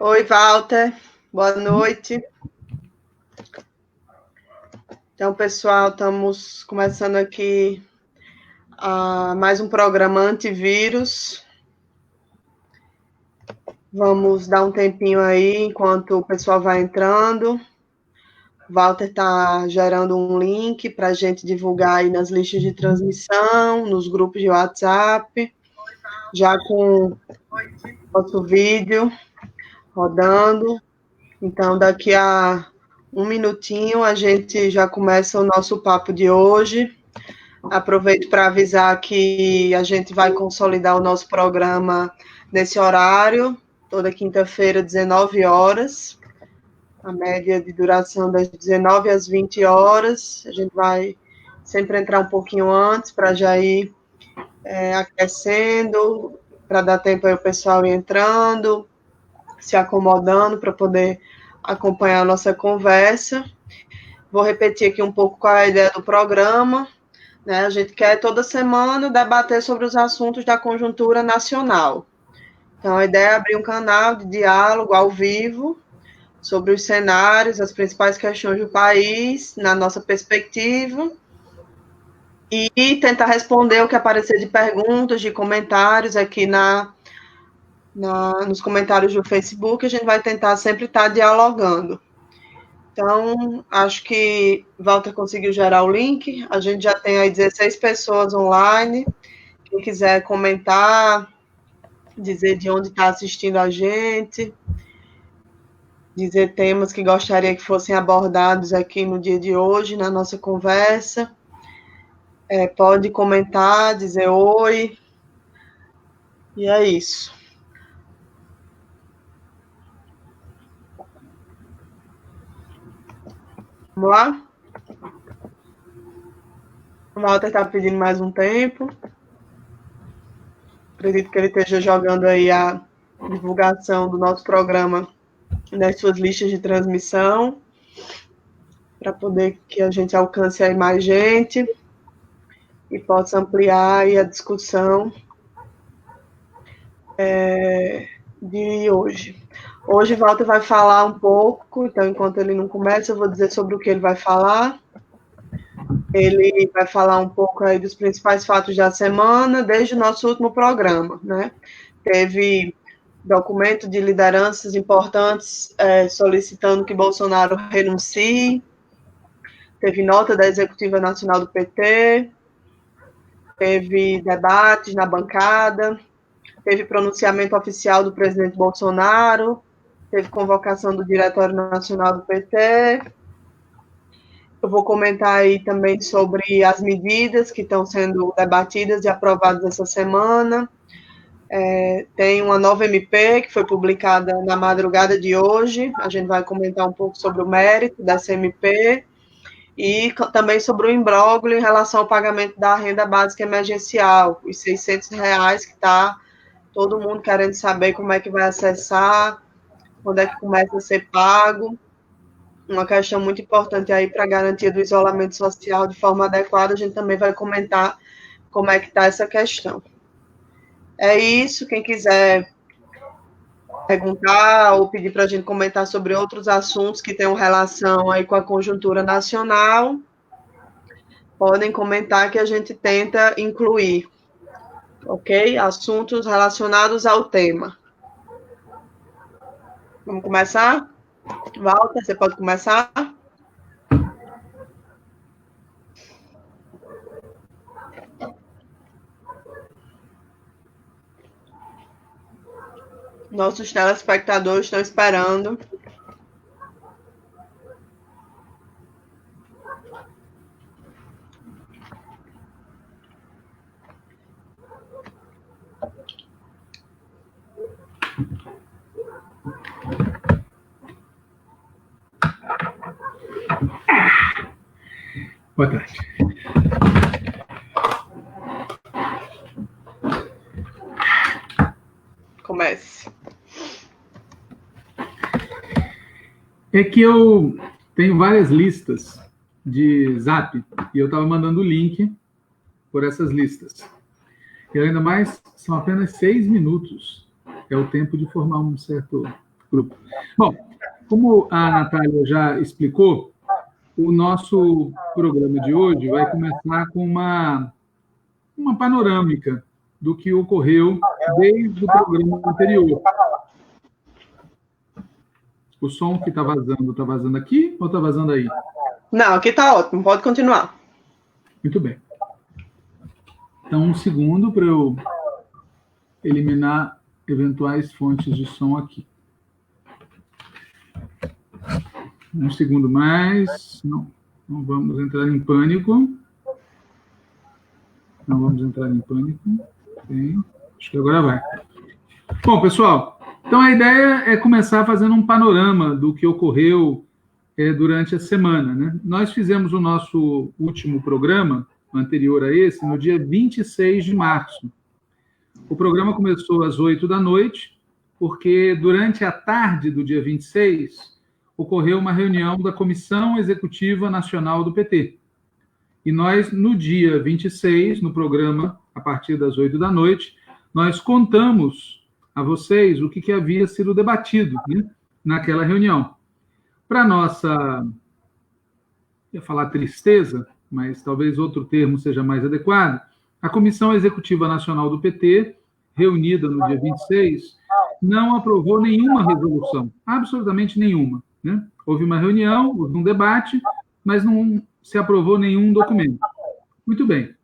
Oi, Walter. Boa noite. Então, pessoal, estamos começando aqui mais um programa antivírus. Vamos dar um tempinho aí enquanto o pessoal vai entrando. O Walter está gerando um link para a gente divulgar aí nas listas de transmissão, nos grupos de WhatsApp, já com nosso vídeo rodando. Então, daqui a um minutinho a gente já começa o nosso papo de hoje. Aproveito para avisar que a gente vai consolidar o nosso programa nesse horário, toda quinta-feira, 19 horas. A média de duração das 19 às 20 horas. A gente vai sempre entrar um pouquinho antes para já ir aquecendo, para dar tempo aí o pessoal ir entrando, se acomodando para poder acompanhar a nossa conversa. Vou repetir aqui um pouco qual é a ideia do programa. A gente quer toda semana debater sobre os assuntos da conjuntura nacional. Então, a ideia é abrir um canal de diálogo ao vivo sobre os cenários, as principais questões do país, na nossa perspectiva, e tentar responder o que aparecer de perguntas, de comentários aqui nos comentários do Facebook. A gente vai tentar sempre estar dialogando. Então, acho que Walter conseguiu gerar o link. A gente já tem aí 16 pessoas online. Quem quiser comentar, dizer de onde está assistindo a gente, dizer temas que gostaria que fossem abordados aqui no dia de hoje, na nossa conversa. Pode comentar, dizer oi. E é isso. Vamos lá? O Walter está pedindo mais um tempo. Acredito que ele esteja jogando aí a divulgação do nosso programa nas suas listas de transmissão, para poder que a gente alcance aí mais gente e possa ampliar aí a discussão de hoje. Hoje, Walter vai falar um pouco, então, enquanto ele não começa, eu vou dizer sobre o que ele vai falar. Ele vai falar um pouco aí dos principais fatos da semana, desde o nosso último programa, né? Teve documento de lideranças importantes solicitando que Bolsonaro renuncie, teve nota da Executiva Nacional do PT, teve debates na bancada, teve pronunciamento oficial do presidente Bolsonaro, teve convocação do Diretório Nacional do PT. Eu vou comentar aí também sobre as medidas que estão sendo debatidas e aprovadas essa semana. Tem uma nova MP que foi publicada na madrugada de hoje. A gente vai comentar um pouco sobre o mérito dessa MP e também sobre o imbróglio em relação ao pagamento da renda básica emergencial, os R$600 que está todo mundo querendo saber como é que vai acessar, quando é que começa a ser pago. Uma questão muito importante aí para a garantia do isolamento social de forma adequada. A gente também vai comentar como é que está essa questão. É isso. Quem quiser perguntar ou pedir para a gente comentar sobre outros assuntos que tenham relação aí com a conjuntura nacional, podem comentar que a gente tenta incluir, ok? Assuntos relacionados ao tema. Vamos começar? Walter, você pode começar? Nossos telespectadores estão esperando. Boa tarde. Comece. É que eu tenho várias listas de Zap e eu estava mandando o link por essas listas. E ainda mais, são apenas 6 minutos. É o tempo de formar um certo grupo. Bom, como a Natália já explicou, o nosso programa de hoje vai começar com uma panorâmica do que ocorreu desde o programa anterior. O som que está vazando aqui ou está vazando aí? Não, aqui está ótimo, pode continuar. Muito bem. Então, um segundo para eu eliminar eventuais fontes de som aqui. Um segundo mais. Não vamos entrar em pânico. Não vamos entrar em pânico. Bem, acho que agora vai. Bom, pessoal, então a ideia é começar fazendo um panorama do que ocorreu durante a semana, né? Nós fizemos o nosso último programa, anterior a esse, no dia 26 de março. O programa começou às 8 da noite, porque durante a tarde do dia 26, ocorreu uma reunião da Comissão Executiva Nacional do PT. E nós, no dia 26, no programa, a partir das 8 da noite, nós contamos a vocês o que havia sido debatido, né, naquela reunião. Para nossa, ia falar tristeza, mas talvez outro termo seja mais adequado, a Comissão Executiva Nacional do PT, reunida no dia 26, não aprovou nenhuma resolução, absolutamente nenhuma, né? Houve uma reunião, houve um debate, mas não se aprovou nenhum documento. Muito bem.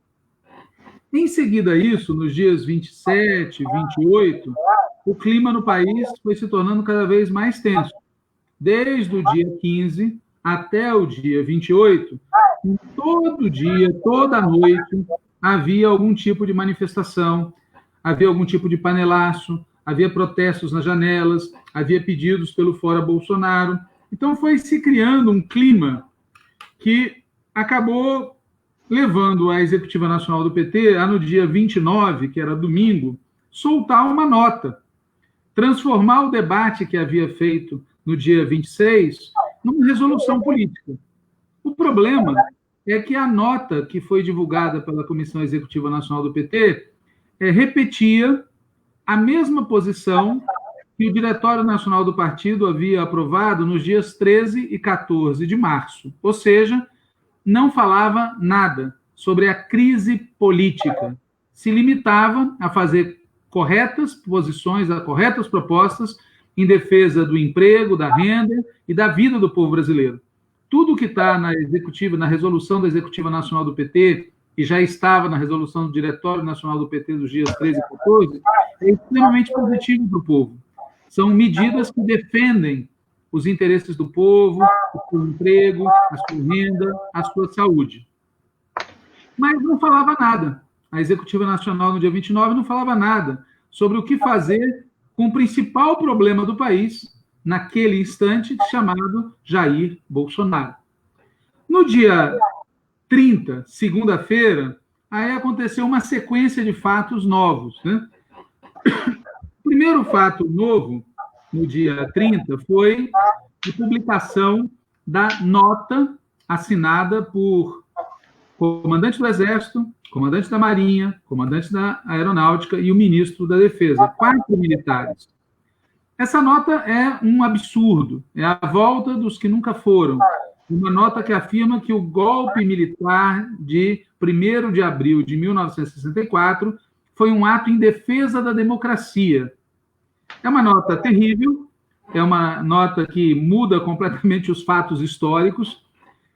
Em seguida a isso, nos dias 27, 28, o clima no país foi se tornando cada vez mais tenso. Desde o dia 15 até o dia 28, todo dia, toda noite, havia algum tipo de manifestação, havia algum tipo de panelaço, havia protestos nas janelas, havia pedidos pelo Fora Bolsonaro. Então, foi se criando um clima que acabou levando a Executiva Nacional do PT a, no dia 29, que era domingo, soltar uma nota, transformar o debate que havia feito no dia 26 numa resolução política. O problema é que a nota que foi divulgada pela Comissão Executiva Nacional do PT repetia a mesma posição que o Diretório Nacional do Partido havia aprovado nos dias 13 e 14 de março. Ou seja, não falava nada sobre a crise política. Se limitava a fazer corretas posições, corretas propostas em defesa do emprego, da renda e da vida do povo brasileiro. Tudo que está na resolução da Executiva Nacional do PT, que já estava na resolução do Diretório Nacional do PT dos dias 13 e 14, é extremamente positivo para o povo. São medidas que defendem os interesses do povo, o seu emprego, a sua renda, a sua saúde. Mas não falava nada. A Executiva Nacional, no dia 29, não falava nada sobre o que fazer com o principal problema do país, naquele instante, chamado Jair Bolsonaro. No dia 30, segunda-feira, aí aconteceu uma sequência de fatos novos, né? O primeiro fato novo, no dia 30, foi a publicação da nota assinada por comandante do Exército, comandante da Marinha, comandante da Aeronáutica e o ministro da Defesa, 4 militares. Essa nota é um absurdo, é a volta dos que nunca foram. Uma nota que afirma que o golpe militar de 1º de abril de 1964 foi um ato em defesa da democracia. É uma nota terrível, é uma nota que muda completamente os fatos históricos,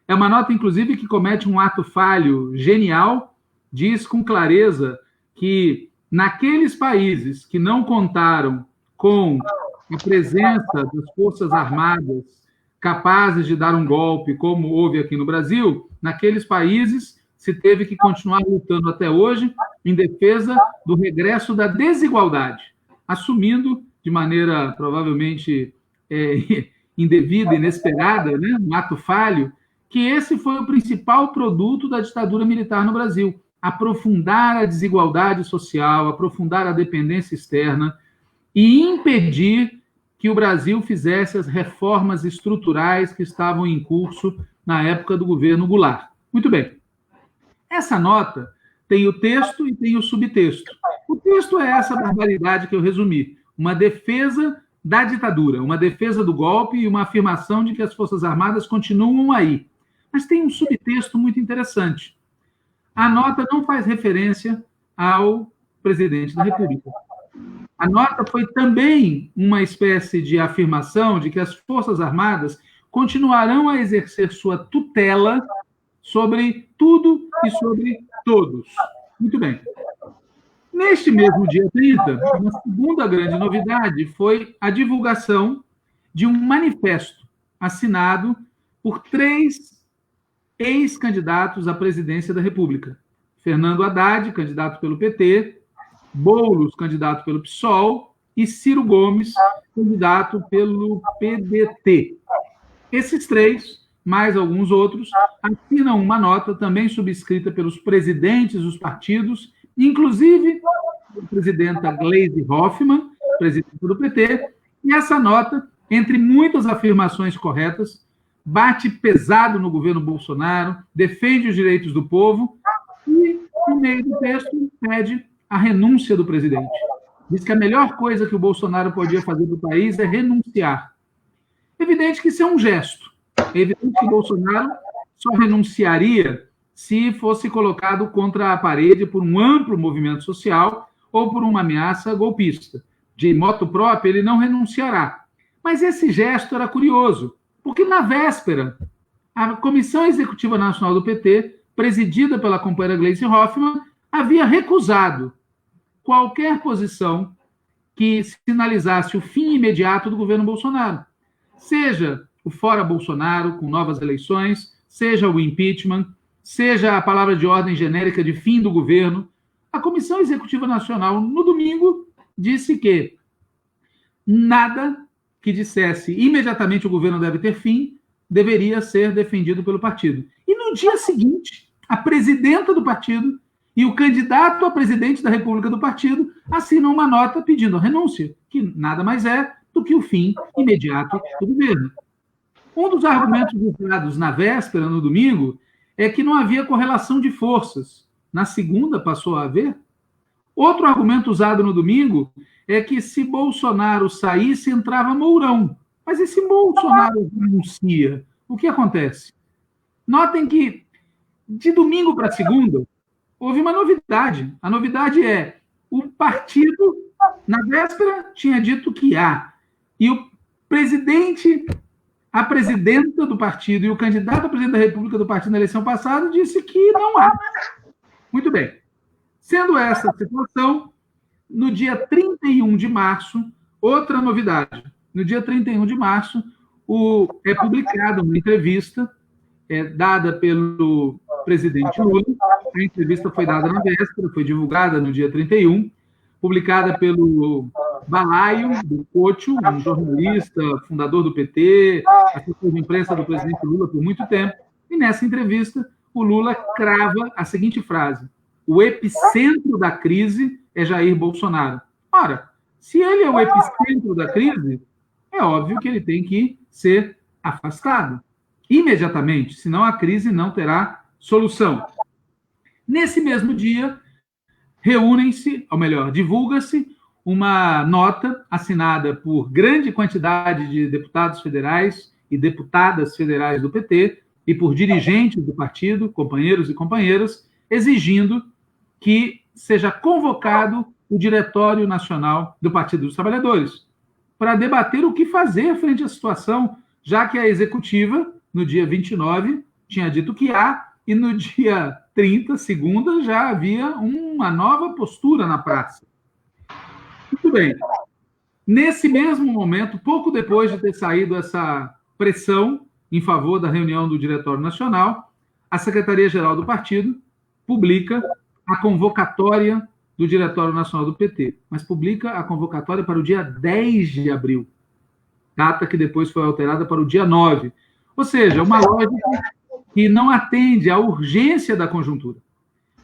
é uma nota, inclusive, que comete um ato falho genial, diz com clareza que naqueles países que não contaram com a presença das Forças Armadas capazes de dar um golpe, como houve aqui no Brasil, naqueles países se teve que continuar lutando até hoje em defesa do regresso da desigualdade, assumindo de maneira provavelmente indevida, inesperada, né, um ato falho, que esse foi o principal produto da ditadura militar no Brasil, aprofundar a desigualdade social, aprofundar a dependência externa e impedir que o Brasil fizesse as reformas estruturais que estavam em curso na época do governo Goulart. Muito bem. Essa nota tem o texto e tem o subtexto. O texto é essa barbaridade que eu resumi. Uma defesa da ditadura, uma defesa do golpe e uma afirmação de que as Forças Armadas continuam aí. Mas tem um subtexto muito interessante. A nota não faz referência ao presidente da República. A nota foi também uma espécie de afirmação de que as Forças Armadas continuarão a exercer sua tutela sobre tudo e sobre todos. Muito bem. Neste mesmo dia 30, uma segunda grande novidade foi a divulgação de um manifesto assinado por 3 ex-candidatos à presidência da República. Fernando Haddad, candidato pelo PT, Boulos, candidato pelo PSOL, e Ciro Gomes, candidato pelo PDT. Esses 3, mais alguns outros, assinam uma nota também subscrita pelos presidentes dos partidos, inclusive a presidenta Gleisi Hoffmann, presidenta do PT, e essa nota, entre muitas afirmações corretas, bate pesado no governo Bolsonaro, defende os direitos do povo e, no meio do texto, pede a renúncia do presidente. Diz que a melhor coisa que o Bolsonaro podia fazer para o país é renunciar. É evidente que isso é um gesto. É evidente que Bolsonaro só renunciaria se fosse colocado contra a parede por um amplo movimento social ou por uma ameaça golpista. De motu próprio, ele não renunciará. Mas esse gesto era curioso, porque na véspera, a Comissão Executiva Nacional do PT, presidida pela companheira Gleisi Hoffmann, havia recusado qualquer posição que sinalizasse o fim imediato do governo Bolsonaro. Seja o fora Bolsonaro, com novas eleições, seja o impeachment, seja a palavra de ordem genérica de fim do governo. A Comissão Executiva Nacional, no domingo, disse que nada que dissesse imediatamente o governo deve ter fim deveria ser defendido pelo partido. E no dia seguinte, a presidenta do partido e o candidato a presidente da República do partido assinam uma nota pedindo a renúncia, que nada mais é do que o fim imediato do governo. Um dos argumentos usados na véspera, no domingo, é que não havia correlação de forças. Na segunda, passou a haver. Outro argumento usado no domingo é que se Bolsonaro saísse, entrava Mourão. Mas e se Bolsonaro renuncia? O que acontece? Notem que, de domingo para segunda, houve uma novidade. A novidade é, o partido, na véspera, tinha dito que há. E o presidente, a presidenta do partido e o candidato a presidente da República do partido na eleição passada disse que não há. Muito bem. Sendo essa a situação, no dia 31 de março, outra novidade. No dia 31 de março, é publicada uma entrevista dada pelo presidente Lula. A entrevista foi dada na véspera, foi divulgada no dia 31, publicada pelo Balaio do Couto, um jornalista, fundador do PT, assessor de imprensa do presidente Lula por muito tempo. E nessa entrevista, o Lula crava a seguinte frase: o epicentro da crise é Jair Bolsonaro. Ora, se ele é o epicentro da crise, é óbvio que ele tem que ser afastado imediatamente, senão a crise não terá solução. Nesse mesmo dia, reúnem-se, ou melhor, divulga-se uma nota assinada por grande quantidade de deputados federais e deputadas federais do PT e por dirigentes do partido, companheiros e companheiras, exigindo que seja convocado o Diretório Nacional do Partido dos Trabalhadores para debater o que fazer frente à situação, já que a executiva, no dia 29, tinha dito que há, e no dia 30, segunda, já havia uma nova postura na praça. Muito bem. Nesse mesmo momento, pouco depois de ter saído essa pressão em favor da reunião do Diretório Nacional, a Secretaria-Geral do Partido publica a convocatória do Diretório Nacional do PT, mas publica a convocatória para o dia 10 de abril, data que depois foi alterada para o dia 9. Ou seja, uma lógica que não atende à urgência da conjuntura.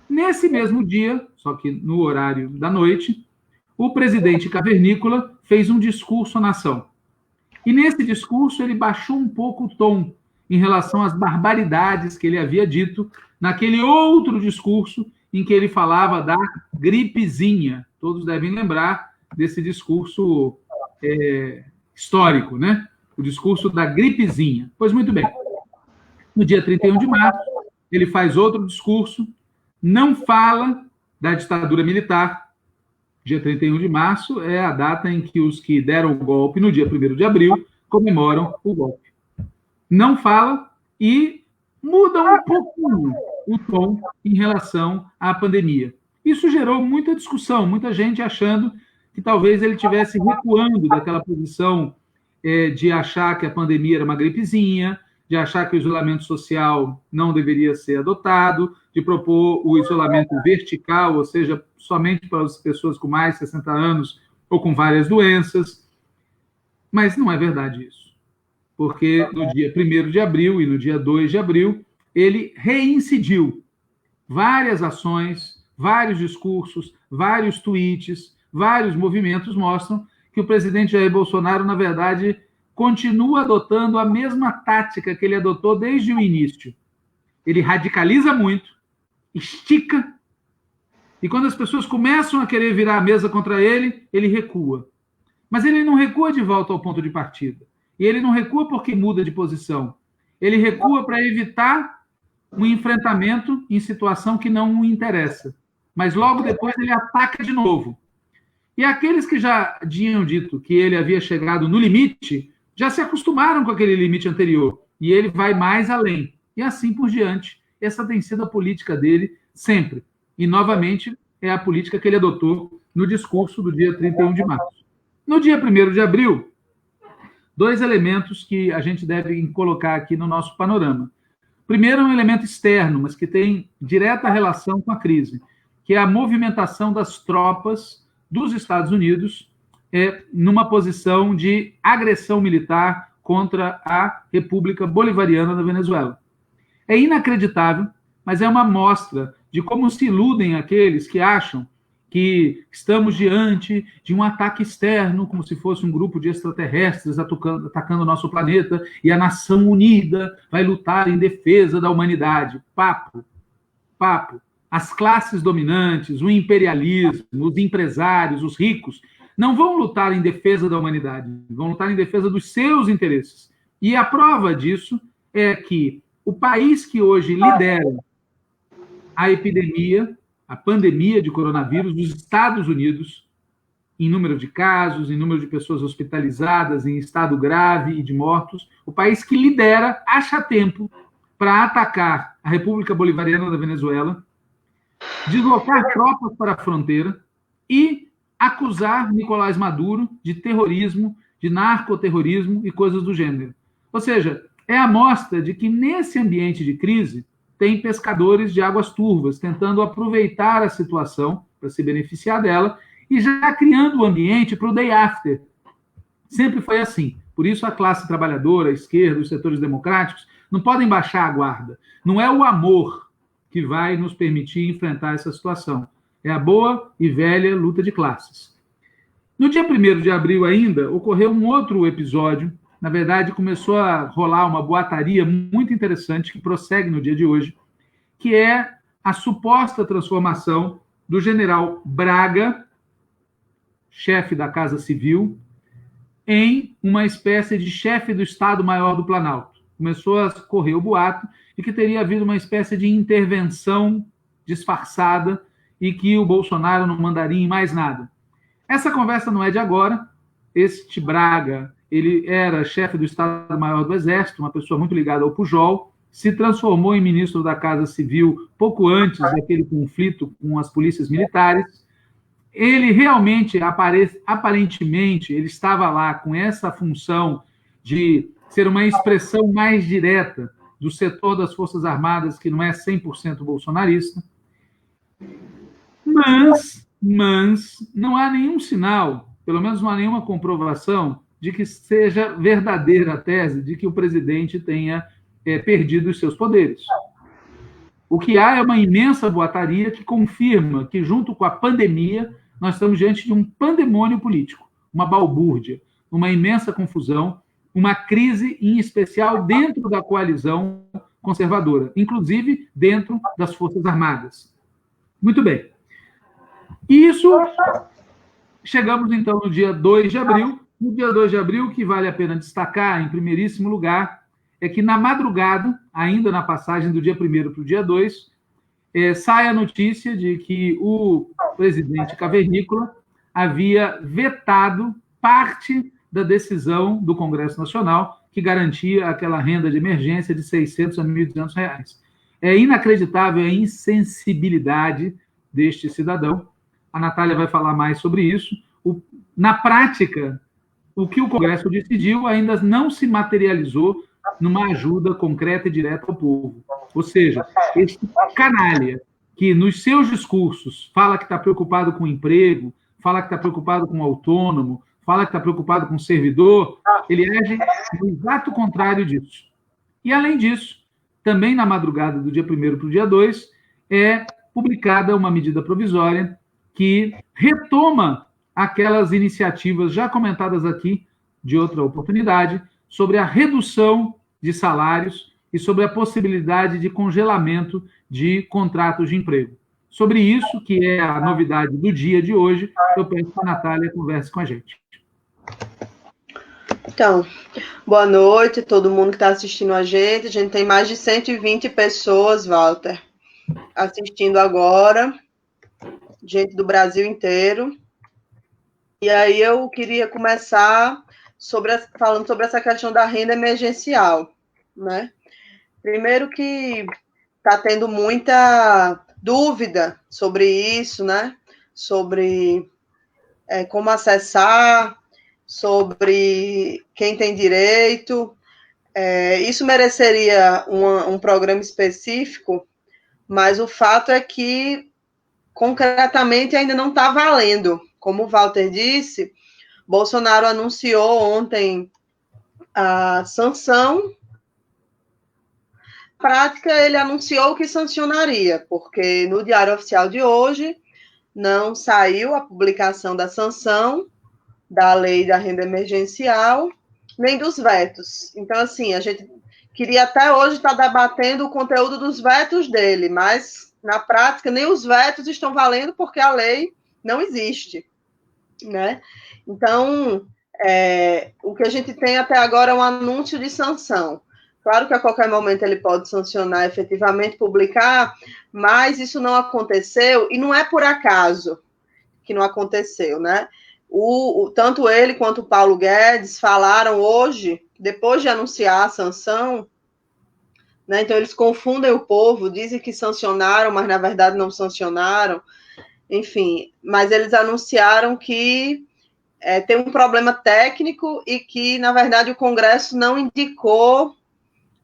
Nesse mesmo dia, só que no horário da noite, o presidente cavernícola fez um discurso à nação. E nesse discurso ele baixou um pouco o tom em relação às barbaridades que ele havia dito naquele outro discurso em que ele falava da gripezinha. Todos devem lembrar desse discurso histórico, né? O discurso da gripezinha. Pois muito bem. No dia 31 de março, ele faz outro discurso, não fala da ditadura militar. Dia 31 de março é a data em que os que deram o golpe, no dia 1º de abril, comemoram o golpe. Não fala e muda um pouquinho o tom em relação à pandemia. Isso gerou muita discussão, muita gente achando que talvez ele estivesse recuando daquela posição de achar que a pandemia era uma gripezinha, de achar que o isolamento social não deveria ser adotado, de propor o isolamento vertical, ou seja, somente para as pessoas com mais de 60 anos ou com várias doenças. Mas não é verdade isso. Porque no dia 1º de abril e no dia 2 de abril, ele reincidiu várias ações, vários discursos, vários tweets, vários movimentos mostram que o presidente Jair Bolsonaro, na verdade, continua adotando a mesma tática que ele adotou desde o início. Ele radicaliza muito, estica, e quando as pessoas começam a querer virar a mesa contra ele, ele recua. Mas ele não recua de volta ao ponto de partida. E ele não recua porque muda de posição. Ele recua para evitar um enfrentamento em situação que não o interessa. Mas logo depois ele ataca de novo. E aqueles que já tinham dito que ele havia chegado no limite, já se acostumaram com aquele limite anterior. E ele vai mais além. E assim por diante. Essa tem sido a política dele sempre. E, novamente, é a política que ele adotou no discurso do dia 31 de março. No dia 1º de abril, 2 elementos que a gente deve colocar aqui no nosso panorama. Primeiro, um elemento externo, mas que tem direta relação com a crise, que é a movimentação das tropas dos Estados Unidos numa posição de agressão militar contra a República Bolivariana da Venezuela. É inacreditável, mas é uma amostra de como se iludem aqueles que acham que estamos diante de um ataque externo, como se fosse um grupo de extraterrestres atacando o nosso planeta, e a nação unida vai lutar em defesa da humanidade. Papo. As classes dominantes, o imperialismo, os empresários, os ricos, não vão lutar em defesa da humanidade, vão lutar em defesa dos seus interesses. E a prova disso é que o país que hoje lidera a epidemia, a pandemia de coronavírus, dos Estados Unidos, em número de casos, em número de pessoas hospitalizadas, em estado grave e de mortos, o país que lidera acha tempo para atacar a República Bolivariana da Venezuela, deslocar tropas para a fronteira e acusar Nicolás Maduro de terrorismo, de narcoterrorismo e coisas do gênero. Ou seja, é a mostra de que nesse ambiente de crise tem pescadores de águas turvas tentando aproveitar a situação para se beneficiar dela e já criando o ambiente para o day after. Sempre foi assim. Por isso a classe trabalhadora, a esquerda, os setores democráticos não podem baixar a guarda. Não é o amor que vai nos permitir enfrentar essa situação. É a boa e velha luta de classes. No dia 1º de abril ainda, ocorreu um outro episódio. Na verdade, começou a rolar uma boataria muito interessante que prossegue no dia de hoje, que é a suposta transformação do general Braga, chefe da Casa Civil, em uma espécie de chefe do Estado-Maior do Planalto. Começou a correr o boato de que teria havido uma espécie de intervenção disfarçada e que o Bolsonaro não mandaria em mais nada. Essa conversa não é de agora. Este Braga, ele era chefe do Estado-Maior do Exército, uma pessoa muito ligada ao Pujol, se transformou em ministro da Casa Civil pouco antes daquele conflito com as polícias militares. Ele realmente, aparentemente, ele estava lá com essa função de ser uma expressão mais direta do setor das Forças Armadas, que não é 100% bolsonarista. Mas não há nenhum sinal, pelo menos não há nenhuma comprovação de que seja verdadeira a tese de que o presidente tenha perdido os seus poderes. O que há é uma imensa boataria que confirma que, junto com a pandemia, nós estamos diante de um pandemônio político, uma balbúrdia, uma imensa confusão, uma crise, em especial, dentro da coalizão conservadora, inclusive dentro das Forças Armadas. Muito bem. Isso, chegamos então no dia 2 de abril. No dia 2 de abril, o que vale a pena destacar, em primeiríssimo lugar, é que na madrugada, ainda na passagem do dia 1º para o dia 2, sai a notícia de que o presidente Cavernícola havia vetado parte da decisão do Congresso Nacional que garantia aquela renda de emergência de R$600 a R$1.200. É inacreditável a insensibilidade deste cidadão. A Natália vai falar mais sobre isso. Na prática, o que o Congresso decidiu ainda não se materializou numa ajuda concreta e direta ao povo. Ou seja, esse canalha que nos seus discursos fala que está preocupado com o emprego, fala que está preocupado com o autônomo, fala que está preocupado com o servidor, ele age no exato contrário disso. E, além disso, também na madrugada do dia 1º para o dia 2, é publicada uma medida provisória que retoma aquelas iniciativas já comentadas aqui, de outra oportunidade, sobre a redução de salários e sobre a possibilidade de congelamento de contratos de emprego. Sobre isso, que é a novidade do dia de hoje, eu peço que a Natália converse com a gente. Então, boa noite a todo mundo que está assistindo a gente. A gente tem mais de 120 pessoas, Walter, assistindo agora, gente do Brasil inteiro. E aí eu queria começar falando sobre essa questão da renda emergencial, né? Primeiro que está tendo muita dúvida sobre isso, né? Sobre como acessar, sobre quem tem direito. Isso mereceria um programa específico, mas o fato é que, concretamente, ainda não está valendo. Como o Walter disse, Bolsonaro anunciou ontem a sanção. Na prática, ele anunciou que sancionaria, porque no Diário Oficial de hoje não saiu a publicação da sanção da lei da renda emergencial, nem dos vetos. Então, assim, a gente queria até hoje estar debatendo o conteúdo dos vetos dele, mas, na prática, nem os vetos estão valendo porque a lei não existe, né? Então, o que a gente tem até agora é um anúncio de sanção. Claro que a qualquer momento ele pode sancionar, efetivamente publicar, mas isso não aconteceu, e não é por acaso que não aconteceu, né? Tanto ele quanto o Paulo Guedes falaram hoje, depois de anunciar a sanção, né? Então eles confundem o povo, dizem que sancionaram, mas na verdade não sancionaram, enfim, mas eles anunciaram que tem um problema técnico e que, na verdade, o Congresso não indicou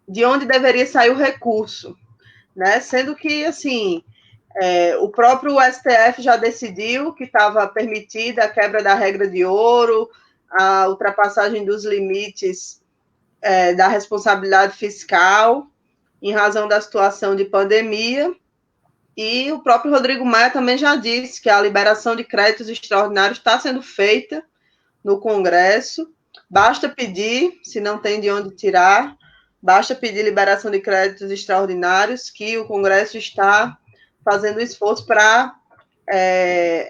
de onde deveria sair o recurso, né? Sendo que, assim, o próprio STF já decidiu que estava permitida a quebra da regra de ouro, a ultrapassagem dos limites da responsabilidade fiscal, em razão da situação de pandemia, e o próprio Rodrigo Maia também já disse que a liberação de créditos extraordinários está sendo feita no Congresso, basta pedir, se não tem de onde tirar, basta pedir liberação de créditos extraordinários, que o Congresso está fazendo esforço para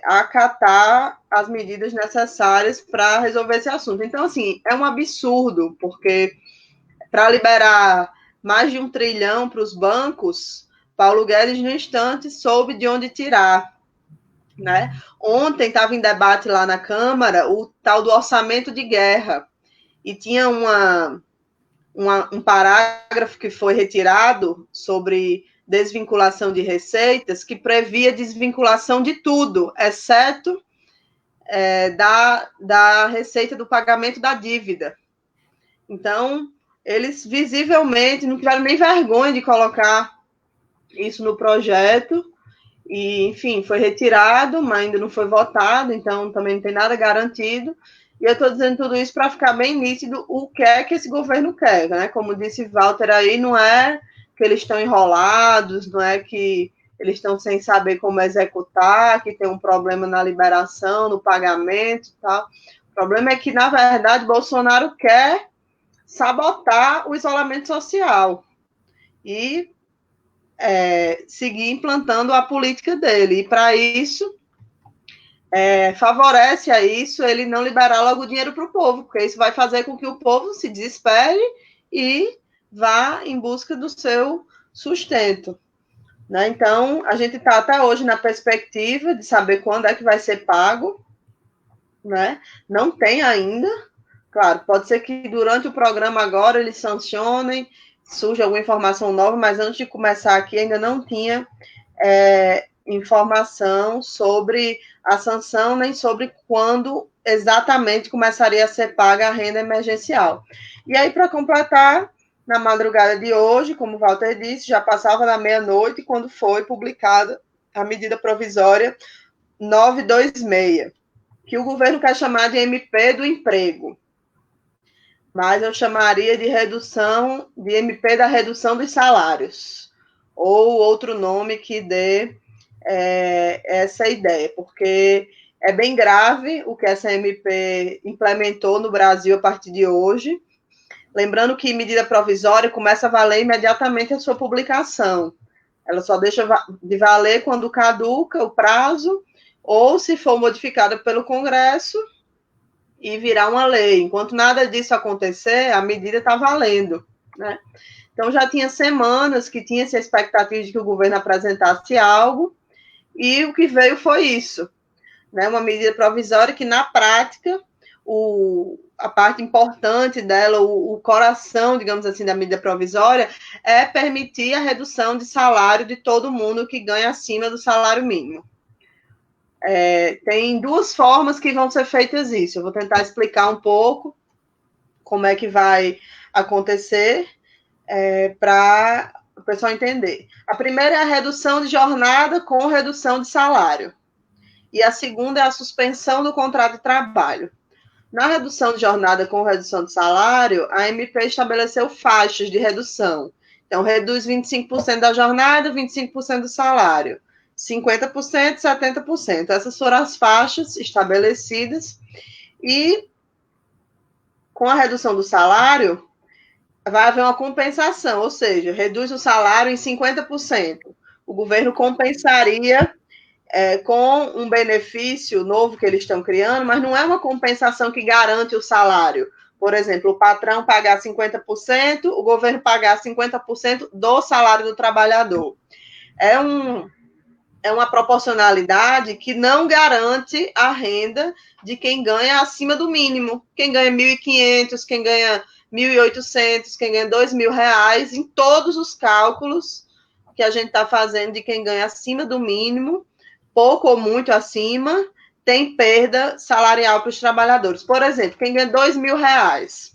acatar as medidas necessárias para resolver esse assunto. Então, assim, é um absurdo, porque para liberar mais de 1 trilhão para os bancos, Paulo Guedes, no instante, soube de onde tirar, né? Ontem estava em debate lá na Câmara o tal do orçamento de guerra, e tinha um parágrafo que foi retirado sobre desvinculação de receitas, que previa desvinculação de tudo, exceto da receita do pagamento da dívida. Então, eles visivelmente não tiveram nem vergonha de colocar isso no projeto, e, enfim, foi retirado, mas ainda não foi votado, então também não tem nada garantido. E eu estou dizendo tudo isso para ficar bem nítido o que é que esse governo quer, né? Como disse Walter aí, não é que eles estão enrolados, não é que eles estão sem saber como executar, que tem um problema na liberação, no pagamento e tal. O problema é que, na verdade, Bolsonaro quer sabotar o isolamento social. E seguir implantando a política dele. E, para isso, favorece a isso ele não liberar logo o dinheiro para o povo, porque isso vai fazer com que o povo se desespere e vá em busca do seu sustento. Né? Então, a gente está até hoje na perspectiva de saber quando é que vai ser pago, né? Não tem ainda. Claro, pode ser que durante o programa agora eles sancionem, surja alguma informação nova, mas antes de começar aqui ainda não tinha informação sobre a sanção, nem sobre quando exatamente começaria a ser paga a renda emergencial. E aí, para completar, na madrugada de hoje, como o Walter disse, já passava da meia-noite quando foi publicada a medida provisória 926, que o governo quer chamar de MP do emprego, mas eu chamaria de MP da redução dos salários, ou outro nome que dê essa ideia, porque é bem grave o que essa MP implementou no Brasil a partir de hoje. Lembrando que medida provisória começa a valer imediatamente a sua publicação. Ela só deixa de valer quando caduca o prazo ou se for modificada pelo Congresso e virar uma lei. Enquanto nada disso acontecer, a medida está valendo, né? Então, já tinha semanas que tinha essa expectativa de que o governo apresentasse algo, e o que veio foi isso, né? Uma medida provisória que, na prática, a parte importante dela, o coração, digamos assim, da medida provisória, é permitir a redução de salário de todo mundo que ganha acima do salário mínimo. Tem duas formas que vão ser feitas isso. Eu vou tentar explicar um pouco como é que vai acontecer para o pessoal entender. A primeira é a redução de jornada com redução de salário. E a segunda é a suspensão do contrato de trabalho. Na redução de jornada com redução de salário, a MP estabeleceu faixas de redução. Então, reduz 25% da jornada, 25% do salário. 50%, 70%. Essas foram as faixas estabelecidas. E, com a redução do salário, vai haver uma compensação, ou seja, reduz o salário em 50%. O governo compensaria com um benefício novo que eles estão criando, mas não é uma compensação que garante o salário. Por exemplo, o patrão pagar 50%, o governo pagar 50% do salário do trabalhador. É uma proporcionalidade que não garante a renda de quem ganha acima do mínimo. Quem ganha 1.500, quem ganha 1.800, quem ganha R$2.000, em todos os cálculos que a gente está fazendo de quem ganha acima do mínimo, pouco ou muito acima, tem perda salarial para os trabalhadores. Por exemplo, quem ganha R$2.000,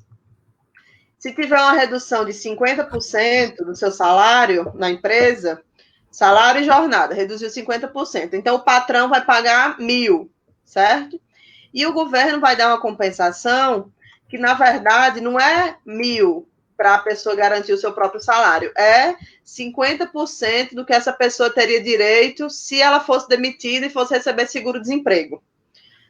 se tiver uma redução de 50% do seu salário na empresa, salário e jornada, reduziu 50%. Então, o patrão vai pagar 1.000, certo? E o governo vai dar uma compensação que, na verdade, não é 1.000 para a pessoa garantir o seu próprio salário, é 50% do que essa pessoa teria direito se ela fosse demitida e fosse receber seguro-desemprego.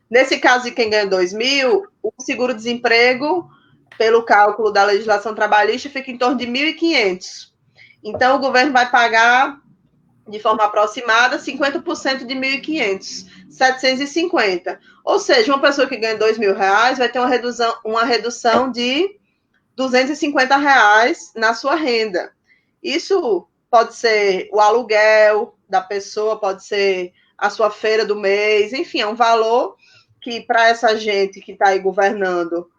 Nesse caso de quem ganha 2.000, o seguro-desemprego, pelo cálculo da legislação trabalhista, fica em torno de 1.500. Então, o governo vai pagar, de forma aproximada, 50% de 1.500, 750. Ou seja, uma pessoa que ganha R$2.000 vai ter uma redução de R$250 na sua renda. Isso pode ser o aluguel da pessoa, pode ser a sua feira do mês, enfim, é um valor que, para essa gente que está aí governando,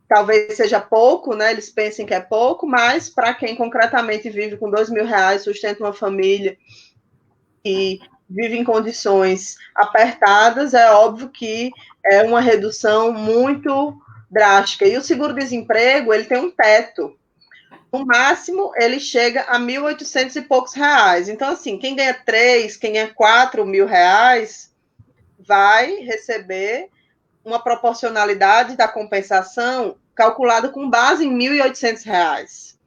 talvez seja pouco, né? Eles pensem que é pouco, mas para quem concretamente vive com R$2.000, sustenta uma família e vive em condições apertadas, é óbvio que é uma redução muito drástica. E o seguro-desemprego, ele tem um teto. No máximo, ele chega a 1.800 e poucos reais. Então, assim, quem ganha 3, quem ganha 4 mil reais, vai receber uma proporcionalidade da compensação calculada com base em 1.800 reais.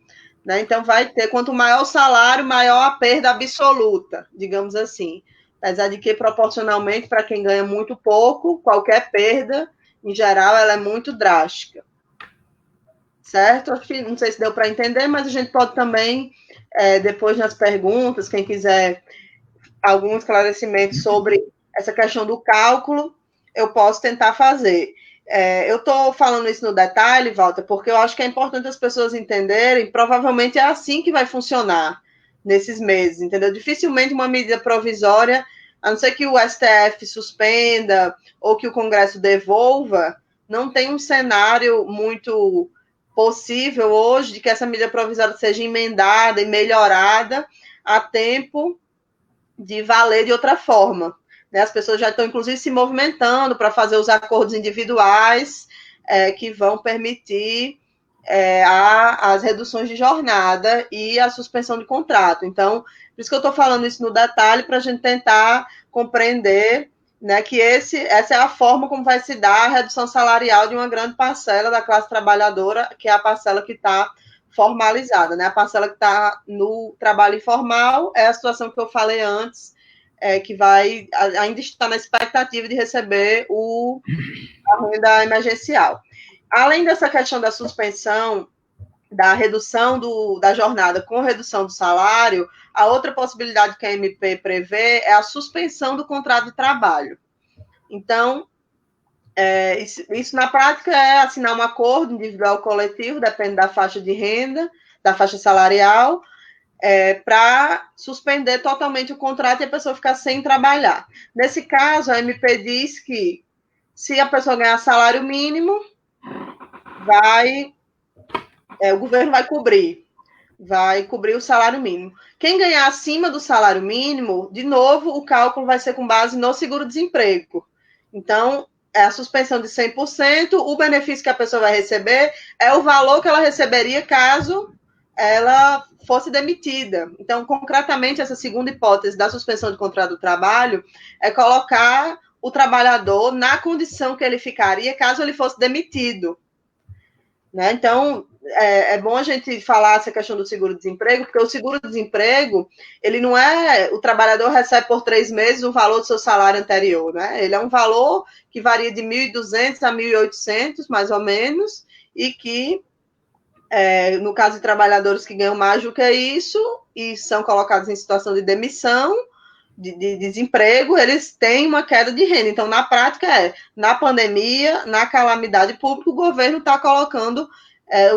Né? Então, vai ter, quanto maior o salário, maior a perda absoluta, digamos assim. Apesar de que, proporcionalmente, para quem ganha muito pouco, qualquer perda, em geral, ela é muito drástica. certo? Acho que não sei se deu para entender, mas a gente pode também, depois nas perguntas, quem quiser algum esclarecimento sobre essa questão do cálculo, eu posso tentar fazer. Eu estou falando isso no detalhe, Walter, porque eu acho que é importante as pessoas entenderem, provavelmente é assim que vai funcionar nesses meses, entendeu? Dificilmente uma medida provisória, a não ser que o STF suspenda ou que o Congresso devolva, não tem um cenário muito possível hoje de que essa medida provisória seja emendada e melhorada a tempo de valer de outra forma. Né? As pessoas já estão, inclusive, se movimentando para fazer os acordos individuais que vão permitir as reduções de jornada e a suspensão de contrato. Então, por isso que eu estou falando isso no detalhe, para a gente tentar compreender, né, que essa é a forma como vai se dar a redução salarial de uma grande parcela da classe trabalhadora, que é a parcela que está formalizada, né? A parcela que está no trabalho informal é a situação que eu falei antes, que vai ainda está na expectativa de receber a renda emergencial. Além dessa questão da suspensão, da redução da jornada com redução do salário, a outra possibilidade que a MP prevê é a suspensão do contrato de trabalho. Então, isso na prática é assinar um acordo individual coletivo, depende da faixa de renda, da faixa salarial, para suspender totalmente o contrato e a pessoa ficar sem trabalhar. Nesse caso, a MP diz que se a pessoa ganhar salário mínimo, o governo vai cobrir o salário mínimo. Quem ganhar acima do salário mínimo, de novo, o cálculo vai ser com base no seguro-desemprego. Então, é a suspensão de 100%, o benefício que a pessoa vai receber é o valor que ela receberia caso ela fosse demitida. Então, concretamente, essa segunda hipótese da suspensão de contrato do trabalho é colocar o trabalhador na condição que ele ficaria caso ele fosse demitido. Né? Então, é bom a gente falar essa questão do seguro-desemprego, porque o seguro-desemprego, ele não é... O trabalhador recebe por 3 meses o valor do seu salário anterior, né? Ele é um valor que varia de 1.200 a 1.800, mais ou menos, e que, no caso de trabalhadores que ganham mais do que isso, e são colocados em situação de demissão, de desemprego, eles têm uma queda de renda. Então, na prática, na pandemia, na calamidade pública, o governo está colocando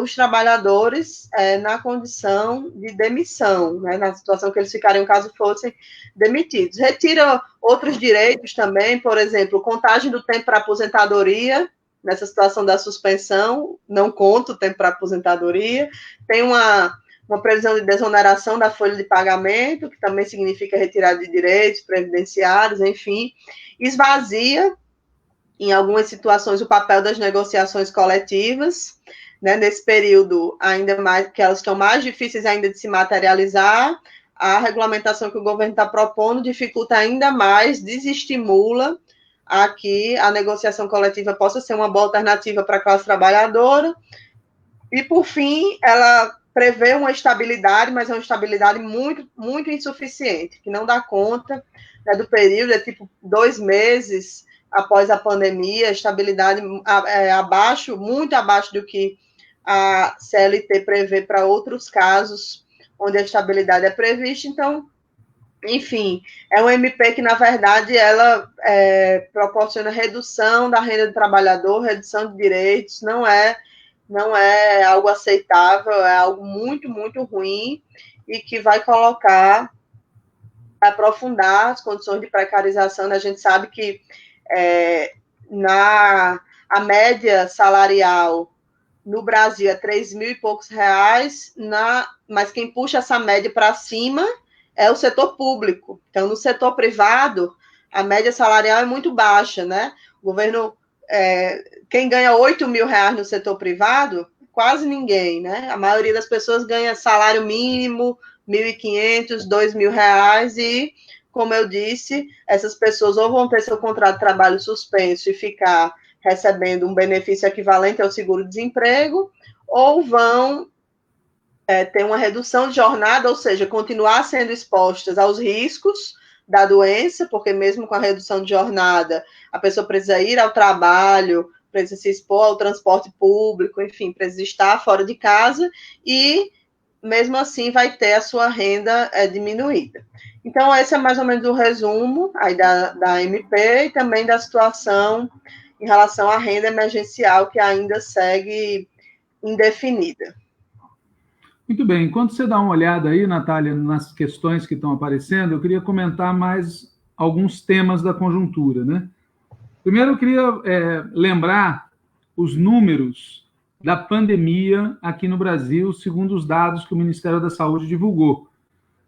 os trabalhadores na condição de demissão, né, na situação que eles ficariam caso fossem demitidos. Retira outros direitos também, por exemplo, contagem do tempo para aposentadoria, nessa situação da suspensão, não conta o tempo para aposentadoria. Tem uma previsão de desoneração da folha de pagamento, que também significa retirada de direitos previdenciários, enfim, esvazia, em algumas situações, o papel das negociações coletivas, né, nesse período, ainda mais, que elas estão mais difíceis ainda de se materializar, a regulamentação que o governo está propondo dificulta ainda mais, desestimula a que a negociação coletiva possa ser uma boa alternativa para a classe trabalhadora, e, por fim, ela prevê uma estabilidade, mas é uma estabilidade muito, muito insuficiente, que não dá conta, né, do período, tipo 2 meses após a pandemia, estabilidade muito abaixo do que a CLT prevê para outros casos onde a estabilidade é prevista. Então, enfim, é uma MP que, na verdade, ela proporciona redução da renda do trabalhador, redução de direitos, não é algo aceitável, é algo muito, muito ruim e que vai aprofundar as condições de precarização. A gente sabe que a média salarial no Brasil é 3 mil e poucos reais, mas quem puxa essa média para cima é o setor público. Então, no setor privado, a média salarial é muito baixa, né? O governo... quem ganha 8 mil reais no setor privado, quase ninguém, né? A maioria das pessoas ganha salário mínimo, 1.500, 2 mil reais, e, como eu disse, essas pessoas ou vão ter seu contrato de trabalho suspenso e ficar recebendo um benefício equivalente ao seguro-desemprego, ou vão ter uma redução de jornada, ou seja, continuar sendo expostas aos riscos da doença, porque mesmo com a redução de jornada, a pessoa precisa ir ao trabalho, precisa se expor ao transporte público, enfim, precisa estar fora de casa e, mesmo assim, vai ter a sua renda diminuída. Então, esse é mais ou menos o resumo aí da MP e também da situação em relação à renda emergencial, que ainda segue indefinida. Muito bem. Enquanto você dá uma olhada aí, Natália, nas questões que estão aparecendo, eu queria comentar mais alguns temas da conjuntura, né? Primeiro, eu queria lembrar os números da pandemia aqui no Brasil, segundo os dados que o Ministério da Saúde divulgou.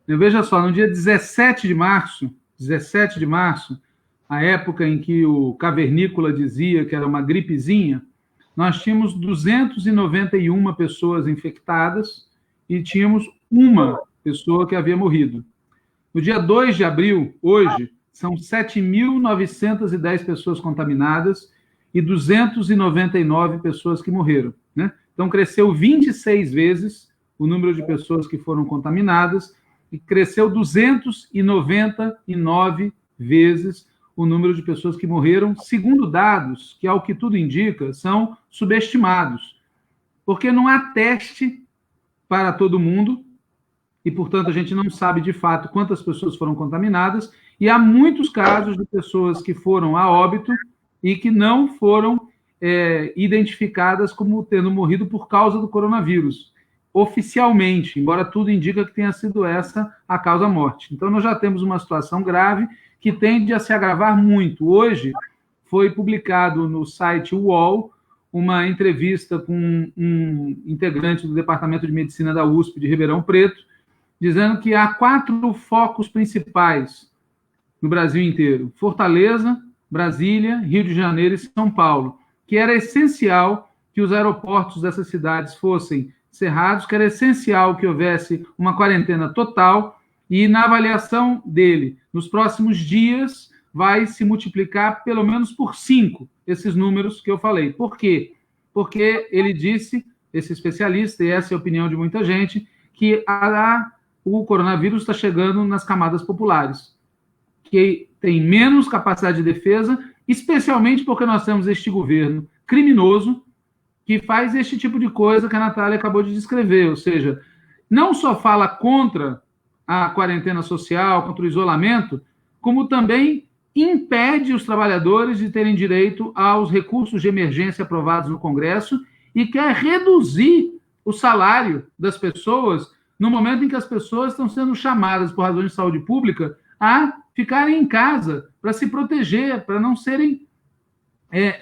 Veja só, no dia 17 de março, a época em que o cavernícola dizia que era uma gripezinha, nós tínhamos 291 pessoas infectadas e tínhamos uma pessoa que havia morrido. No dia 2 de abril, hoje, são 7.910 pessoas contaminadas e 299 pessoas que morreram, né? Então, cresceu 26 vezes o número de pessoas que foram contaminadas e cresceu 299 vezes o número de pessoas que morreram, segundo dados que, ao que tudo indica, são subestimados, porque não há teste para todo mundo e, portanto, a gente não sabe de fato quantas pessoas foram contaminadas, e há muitos casos de pessoas que foram a óbito e que não foram identificadas como tendo morrido por causa do coronavírus, oficialmente, embora tudo indica que tenha sido essa a causa-morte. Então, nós já temos uma situação grave que tende a se agravar muito. Hoje, foi publicado no site UOL uma entrevista com um integrante do Departamento de Medicina da USP de Ribeirão Preto, dizendo que há 4 focos principais no Brasil inteiro: Fortaleza, Brasília, Rio de Janeiro e São Paulo, que era essencial que os aeroportos dessas cidades fossem cerrados, que era essencial que houvesse uma quarentena total, e na avaliação dele, nos próximos dias, vai se multiplicar pelo menos por 5 esses números que eu falei. Por quê? Porque ele disse, esse especialista, e essa é a opinião de muita gente, que o coronavírus está chegando nas camadas populares, que tem menos capacidade de defesa, especialmente porque nós temos este governo criminoso que faz este tipo de coisa que a Natália acabou de descrever, ou seja, não só fala contra a quarentena social, contra o isolamento, como também impede os trabalhadores de terem direito aos recursos de emergência aprovados no Congresso e quer reduzir o salário das pessoas no momento em que as pessoas estão sendo chamadas, por razões de saúde pública, a ficarem em casa para se proteger, para não serem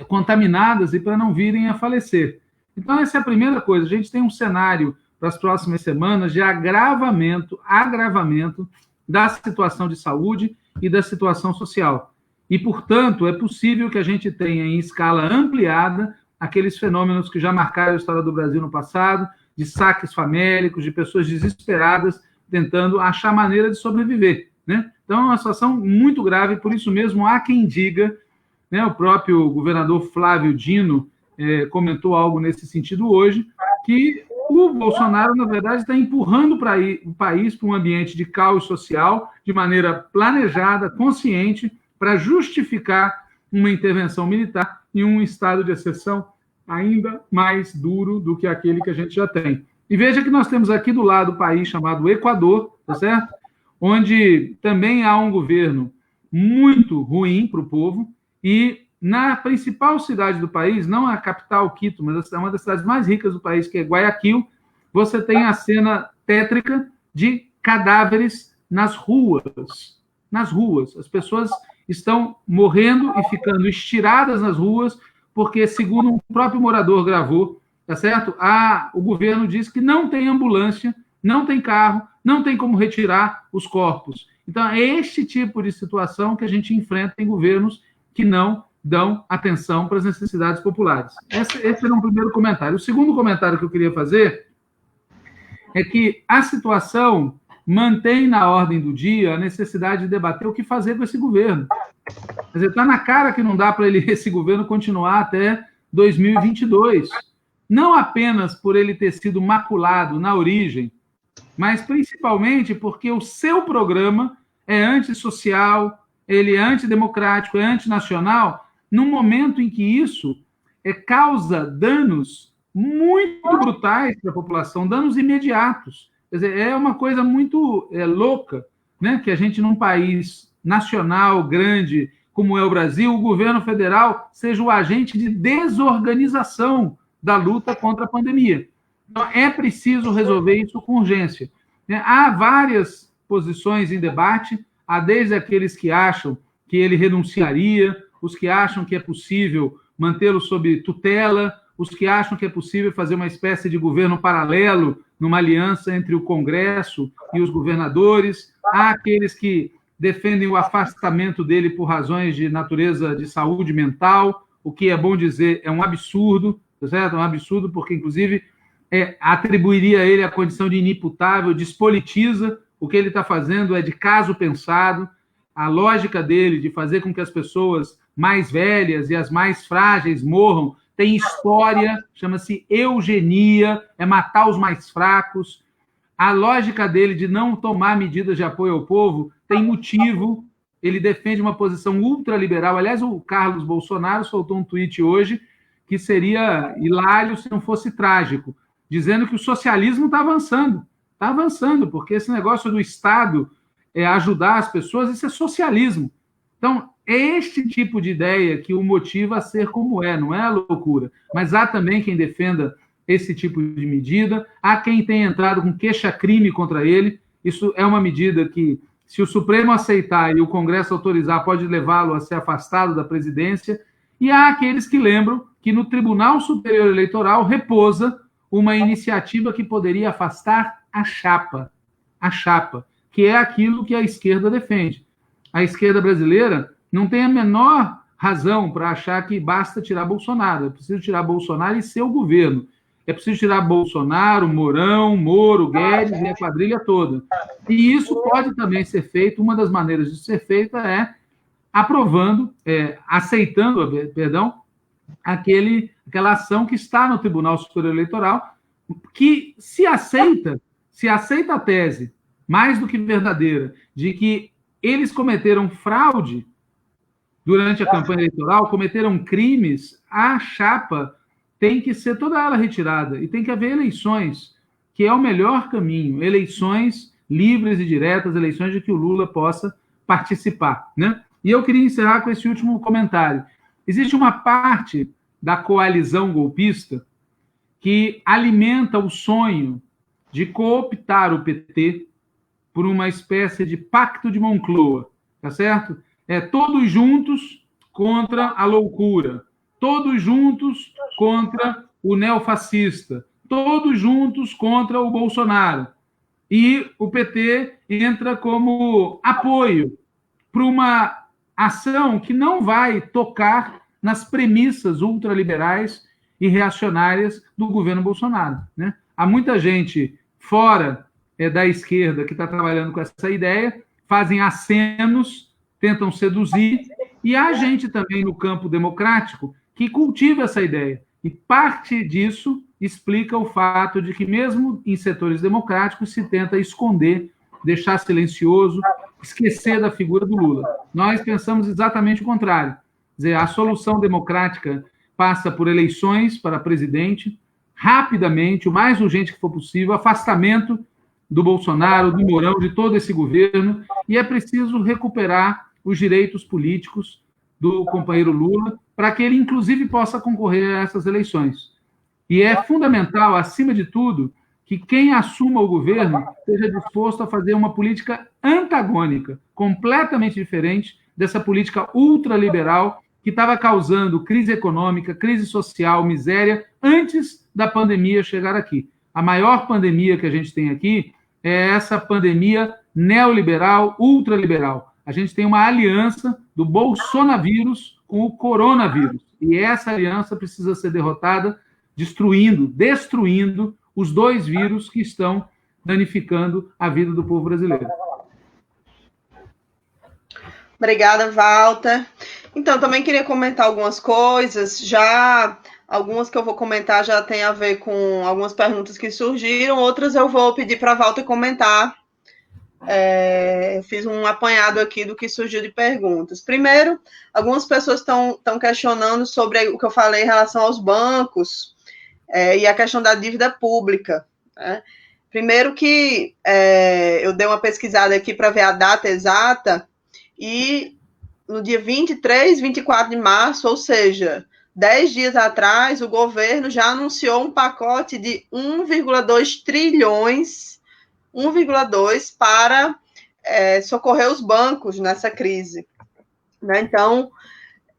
contaminadas e para não virem a falecer. Então, essa é a primeira coisa. A gente tem um cenário para as próximas semanas de agravamento da situação de saúde e da situação social. E, portanto, é possível que a gente tenha em escala ampliada aqueles fenômenos que já marcaram a história do Brasil no passado, de saques famélicos, de pessoas desesperadas tentando achar maneira de sobreviver, né? Então, é uma situação muito grave, por isso mesmo há quem diga, né, o próprio governador Flávio Dino comentou algo nesse sentido hoje, que o Bolsonaro, na verdade, está empurrando o país para um ambiente de caos social, de maneira planejada, consciente, para justificar uma intervenção militar em um estado de exceção ainda mais duro do que aquele que a gente já tem. E veja que nós temos aqui do lado o país chamado Equador, tá certo? Onde também há um governo muito ruim para o povo, e na principal cidade do país, não a capital, Quito, mas é uma das cidades mais ricas do país, que é Guayaquil, você tem a cena tétrica de cadáveres nas ruas. Nas ruas. As pessoas estão morrendo e ficando estiradas nas ruas, porque, segundo um próprio morador gravou, tá certo? O governo diz que não tem ambulância, não tem carro, não tem como retirar os corpos. Então, é este tipo de situação que a gente enfrenta em governos que não dão atenção para as necessidades populares. Esse era um primeiro comentário. O segundo comentário que eu queria fazer é que a situação mantém na ordem do dia a necessidade de debater o que fazer com esse governo. Quer dizer, está na cara que não dá para esse governo continuar até 2022. Não apenas por ele ter sido maculado na origem, mas principalmente porque o seu programa é antissocial, ele é antidemocrático, é antinacional, num momento em que isso causa danos muito brutais para a população, danos imediatos. Quer dizer, é uma coisa muito louca, né? Que a gente, num país nacional grande como é o Brasil, o governo federal seja o agente de desorganização da luta contra a pandemia. Então, é preciso resolver isso com urgência. Há várias posições em debate, há desde aqueles que acham que ele renunciaria, os que acham que é possível mantê-lo sob tutela, os que acham que é possível fazer uma espécie de governo paralelo, numa aliança entre o Congresso e os governadores, há aqueles que defendem o afastamento dele por razões de natureza de saúde mental, o que é bom dizer é um absurdo, certo? É um absurdo porque, inclusive, atribuiria a ele a condição de inimputável, despolitiza. O que ele está fazendo é de caso pensado. A lógica dele de fazer com que as pessoas mais velhas e as mais frágeis morram tem história, chama-se eugenia, é matar os mais fracos. A lógica dele de não tomar medidas de apoio ao povo tem motivo. Ele defende uma posição ultraliberal. Aliás, o Carlos Bolsonaro soltou um tweet hoje que seria hilário se não fosse trágico, dizendo que o socialismo está avançando. Está avançando, porque esse negócio do Estado ajudar as pessoas, isso é socialismo. Então, é este tipo de ideia que o motiva a ser como é, não é a loucura. Mas há também quem defenda esse tipo de medida, há quem tenha entrado com queixa-crime contra ele. Isso é uma medida que, se o Supremo aceitar e o Congresso autorizar, pode levá-lo a ser afastado da presidência. E há aqueles que lembram que no Tribunal Superior Eleitoral repousa uma iniciativa que poderia afastar a chapa, que é aquilo que a esquerda defende. A esquerda brasileira não tem a menor razão para achar que basta tirar Bolsonaro. É preciso tirar Bolsonaro e seu governo. É preciso tirar Bolsonaro, Mourão, Moro, Guedes e a quadrilha toda. E isso pode também ser feito, uma das maneiras de ser feita é aceitando, aquela ação que está no Tribunal Superior Eleitoral, que se aceita a tese, mais do que verdadeira, de que eles cometeram fraude durante a campanha eleitoral, cometeram crimes, a chapa tem que ser toda ela retirada e tem que haver eleições, que é o melhor caminho, eleições livres e diretas, eleições de que o Lula possa participar, né? E eu queria encerrar com esse último comentário. Existe uma parte da coalizão golpista que alimenta o sonho de cooptar o PT por uma espécie de pacto de Moncloa, tá certo? Todos juntos contra a loucura, todos juntos contra o neofascista, todos juntos contra o Bolsonaro. E o PT entra como apoio para uma ação que não vai tocar nas premissas ultraliberais e reacionárias do governo Bolsonaro, né? Há muita gente fora da esquerda que está trabalhando com essa ideia, fazem acenos, tentam seduzir, e há gente também no campo democrático que cultiva essa ideia. E parte disso explica o fato de que, mesmo em setores democráticos, se tenta esconder, deixar silencioso, esquecer da figura do Lula. Nós pensamos exatamente o contrário. Quer dizer, a solução democrática passa por eleições para presidente, rapidamente, o mais urgente que for possível, afastamento do Bolsonaro, do Mourão, de todo esse governo, e é preciso recuperar os direitos políticos do companheiro Lula, para que ele, inclusive, possa concorrer a essas eleições. E é fundamental, acima de tudo, que quem assuma o governo esteja disposto a fazer uma política antagônica, completamente diferente dessa política ultraliberal que estava causando crise econômica, crise social, miséria, antes da pandemia chegar aqui. A maior pandemia que a gente tem aqui é essa pandemia neoliberal, ultraliberal. A gente tem uma aliança do bolsonavírus com o coronavírus. E essa aliança precisa ser derrotada, destruindo os dois vírus que estão danificando a vida do povo brasileiro. Obrigada, Walter. Então, também queria comentar algumas coisas. Algumas que eu vou comentar já tem a ver com algumas perguntas que surgiram, outras eu vou pedir para a Walter comentar fiz um apanhado aqui do que surgiu de perguntas. Primeiro, algumas pessoas estão questionando sobre o que eu falei em relação aos bancos e a questão da dívida pública, né? Primeiro que eu dei uma pesquisada aqui para ver a data exata, e no dia 23, 24 de março, ou seja, 10 dias atrás, o governo já anunciou um pacote de 1,2 trilhões, 1,2 para socorrer os bancos nessa crise, né? Então,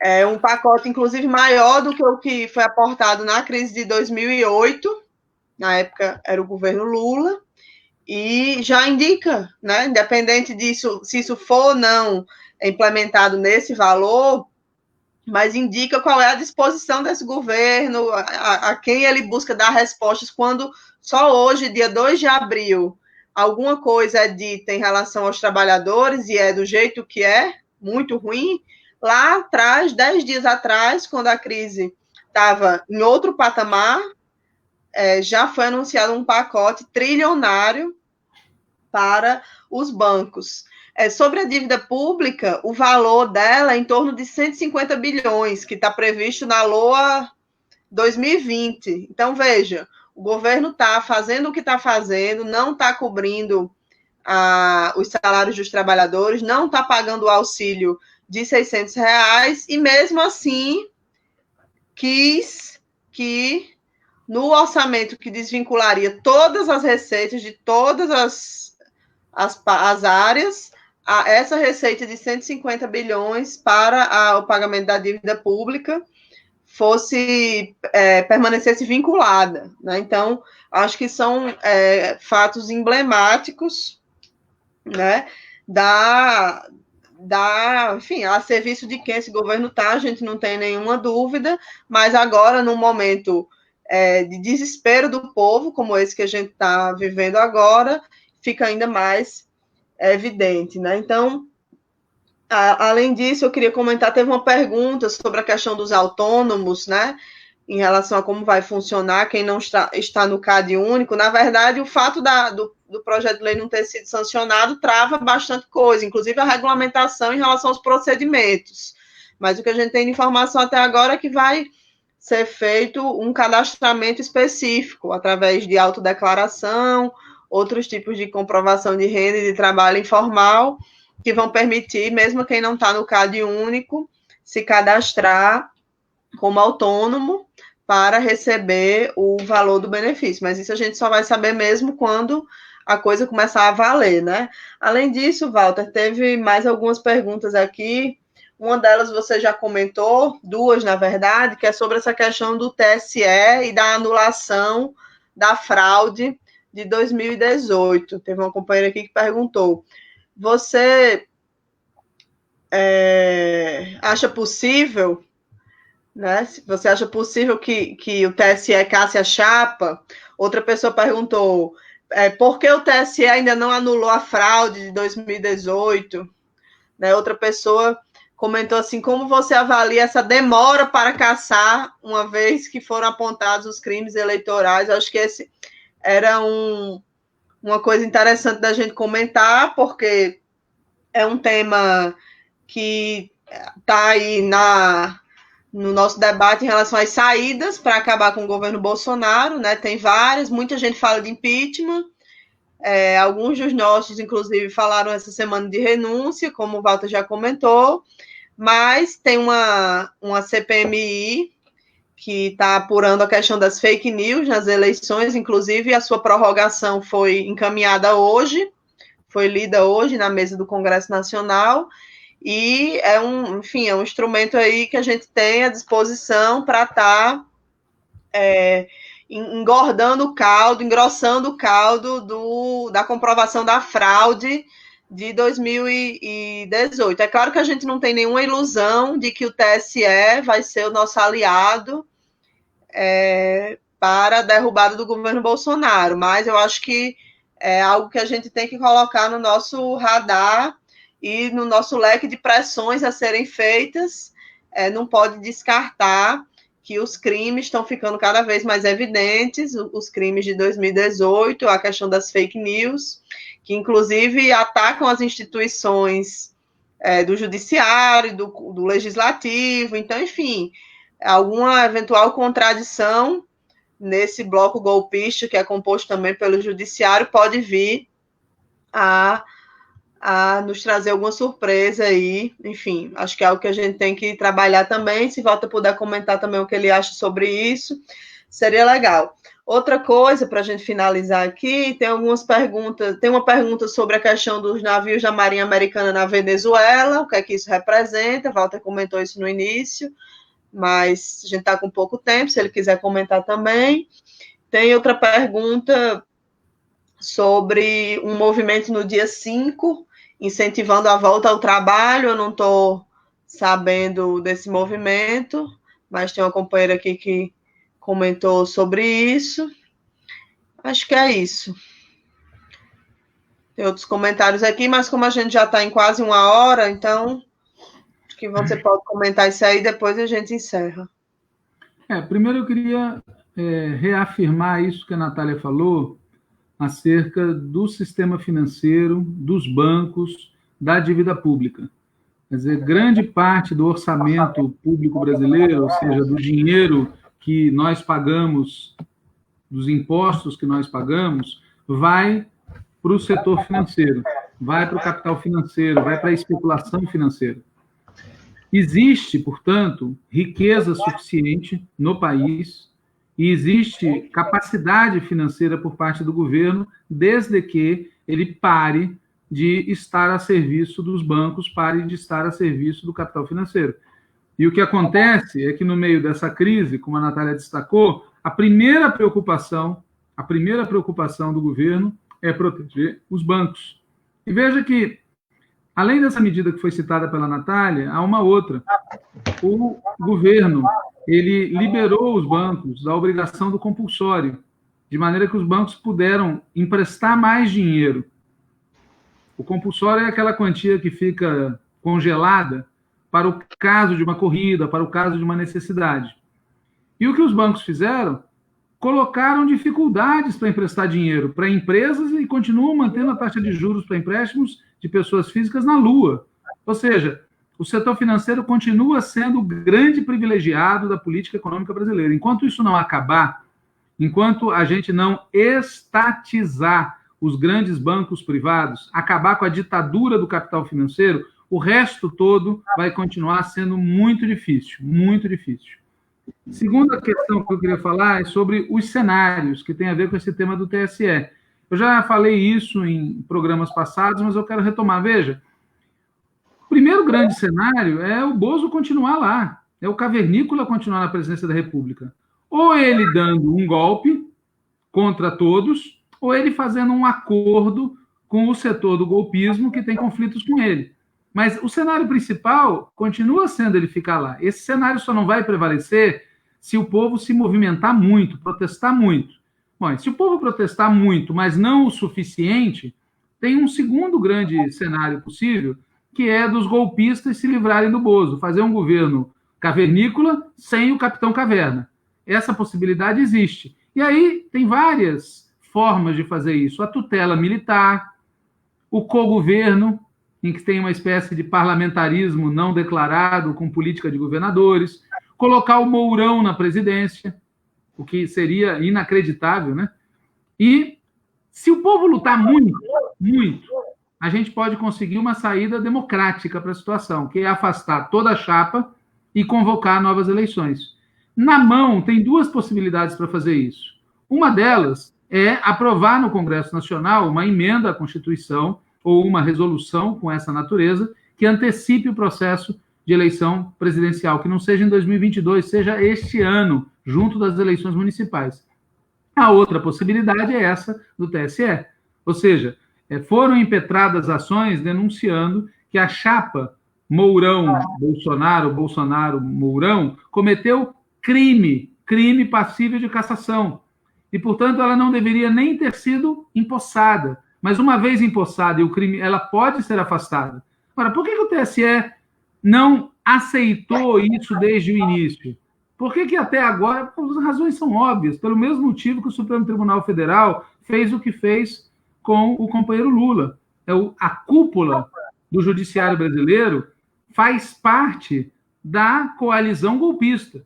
é um pacote, inclusive, maior do que o que foi aportado na crise de 2008, na época era o governo Lula, e já indica, né, independente disso, se isso for ou não implementado nesse valor, mas indica qual é a disposição desse governo, a quem ele busca dar respostas, quando só hoje, dia 2 de abril, alguma coisa é dita em relação aos trabalhadores, e é do jeito que é, muito ruim. Lá atrás, 10 dias atrás, quando a crise estava em outro patamar, já foi anunciado um pacote trilionário para os bancos. Sobre a dívida pública, o valor dela é em torno de 150 bilhões, que está previsto na LOA 2020. Então, veja, o governo está fazendo o que está fazendo, não está cobrindo os salários dos trabalhadores, não está pagando o auxílio de R$600, e mesmo assim quis que no orçamento que desvincularia todas as receitas de todas as áreas, essa receita de 150 bilhões para o pagamento da dívida pública permanecesse vinculada, né? Então, acho que são fatos emblemáticos, né, enfim, a serviço de quem esse governo está, a gente não tem nenhuma dúvida, mas agora, num momento de desespero do povo, como esse que a gente está vivendo agora, fica ainda mais evidente, né? Então, além disso, eu queria comentar, teve uma pergunta sobre a questão dos autônomos, né? Em relação a como vai funcionar, quem não está no CAD único. Na verdade, o fato do projeto de lei não ter sido sancionado trava bastante coisa, inclusive a regulamentação em relação aos procedimentos. Mas o que a gente tem de informação até agora é que vai ser feito um cadastramento específico, através de autodeclaração, outros tipos de comprovação de renda e de trabalho informal, que vão permitir, mesmo quem não está no CAD único, se cadastrar como autônomo para receber o valor do benefício. Mas isso a gente só vai saber mesmo quando a coisa começar a valer, né? Além disso, Walter, teve mais algumas perguntas aqui. Uma delas você já comentou, duas, na verdade, que é sobre essa questão do TSE e da anulação da fraude de 2018. Teve uma companheira aqui que perguntou: você acha possível, né? Você acha possível que o TSE casse a chapa? Outra pessoa perguntou: por que o TSE ainda não anulou a fraude de 2018? Né? Outra pessoa comentou assim: como você avalia essa demora para caçar, uma vez que foram apontados os crimes eleitorais? Eu acho que esse era uma coisa interessante da gente comentar, porque é um tema que está aí no nosso debate em relação às saídas para acabar com o governo Bolsonaro, né? Tem várias, muita gente fala de impeachment, alguns dos nossos, inclusive, falaram essa semana de renúncia, como o Walter já comentou, mas tem uma CPMI que está apurando a questão das fake news nas eleições, inclusive a sua prorrogação foi encaminhada hoje, foi lida hoje na mesa do Congresso Nacional, e é um instrumento aí que a gente tem à disposição para estar engordando o caldo, engrossando o caldo da comprovação da fraude de 2018. É claro que a gente não tem nenhuma ilusão de que o TSE vai ser o nosso aliado para a derrubada do governo Bolsonaro, mas eu acho que é algo que a gente tem que colocar no nosso radar e no nosso leque de pressões a serem feitas. Não pode descartar que os crimes estão ficando cada vez mais evidentes, os crimes de 2018, a questão das fake news, que inclusive atacam as instituições do judiciário, do legislativo, então, enfim, alguma eventual contradição nesse bloco golpista, que é composto também pelo judiciário, pode vir a nos trazer alguma surpresa aí, enfim, acho que é algo que a gente tem que trabalhar também. Se Walter puder comentar também o que ele acha sobre isso, seria legal. Outra coisa, para a gente finalizar aqui, tem algumas perguntas, tem uma pergunta sobre a questão dos navios da Marinha Americana na Venezuela, o que é que isso representa, Walter comentou isso no início, mas a gente está com pouco tempo, se ele quiser comentar também. Tem outra pergunta sobre um movimento no dia 5, incentivando a volta ao trabalho. Eu não estou sabendo desse movimento, mas tem uma companheira aqui que comentou sobre isso. Acho que é isso. Tem outros comentários aqui, mas como a gente já está em quase 1 hora, então acho que você pode comentar isso aí, depois a gente encerra. Primeiro eu queria reafirmar isso que a Natália falou, acerca do sistema financeiro, dos bancos, da dívida pública. Quer dizer, grande parte do orçamento público brasileiro, ou seja, do dinheiro que nós pagamos, dos impostos que nós pagamos, vai para o setor financeiro, vai para o capital financeiro, vai para a especulação financeira. Existe, portanto, riqueza suficiente no país, e existe capacidade financeira por parte do governo, desde que ele pare de estar a serviço dos bancos, pare de estar a serviço do capital financeiro. E o que acontece é que, no meio dessa crise, como a Natália destacou, a primeira preocupação do governo é proteger os bancos. E veja que, além dessa medida que foi citada pela Natália, há uma outra. O governo, ele liberou os bancos da obrigação do compulsório, de maneira que os bancos puderam emprestar mais dinheiro. O compulsório é aquela quantia que fica congelada para o caso de uma corrida, para o caso de uma necessidade. E o que os bancos fizeram? Colocaram dificuldades para emprestar dinheiro para empresas e continuam mantendo a taxa de juros para empréstimos de pessoas físicas na lua. Ou seja, o setor financeiro continua sendo o grande privilegiado da política econômica brasileira. Enquanto isso não acabar, enquanto a gente não estatizar os grandes bancos privados, acabar com a ditadura do capital financeiro, o resto todo vai continuar sendo muito difícil, muito difícil. Segunda questão que eu queria falar é sobre os cenários, que tem a ver com esse tema do TSE. Eu já falei isso em programas passados, mas eu quero retomar. Veja, o primeiro grande cenário é o Bozo continuar lá, é o cavernícola continuar na presidência da República. Ou ele dando um golpe contra todos, ou ele fazendo um acordo com o setor do golpismo que tem conflitos com ele. Mas o cenário principal continua sendo ele ficar lá. Esse cenário só não vai prevalecer se o povo se movimentar muito, protestar muito. Bom, se o povo protestar muito, mas não o suficiente, tem um segundo grande cenário possível, que é dos golpistas se livrarem do Bozo, fazer um governo cavernícola sem o Capitão Caverna. Essa possibilidade existe. E aí tem várias formas de fazer isso. A tutela militar, o cogoverno, em que tem uma espécie de parlamentarismo não declarado com política de governadores, colocar o Mourão na presidência, o que seria inacreditável, né? E se o povo lutar muito, muito, a gente pode conseguir uma saída democrática para a situação, que é afastar toda a chapa e convocar novas eleições. Na mão, tem duas possibilidades para fazer isso. Uma delas é aprovar no Congresso Nacional uma emenda à Constituição ou uma resolução com essa natureza que antecipe o processo de eleição presidencial, que não seja em 2022, seja este ano, junto das eleições municipais. A outra possibilidade é essa do TSE, ou seja, foram impetradas ações denunciando que a chapa Mourão-Bolsonaro, Bolsonaro-Mourão, cometeu crime passível de cassação, e, portanto, ela não deveria nem ter sido empossada. Mas, uma vez empossada e o crime, ela pode ser afastada. Agora, por que o TSE não aceitou isso desde o início? Por que até agora? As razões são óbvias, pelo mesmo motivo que o Supremo Tribunal Federal fez o que fez com o companheiro Lula. A cúpula do judiciário brasileiro faz parte da coalizão golpista.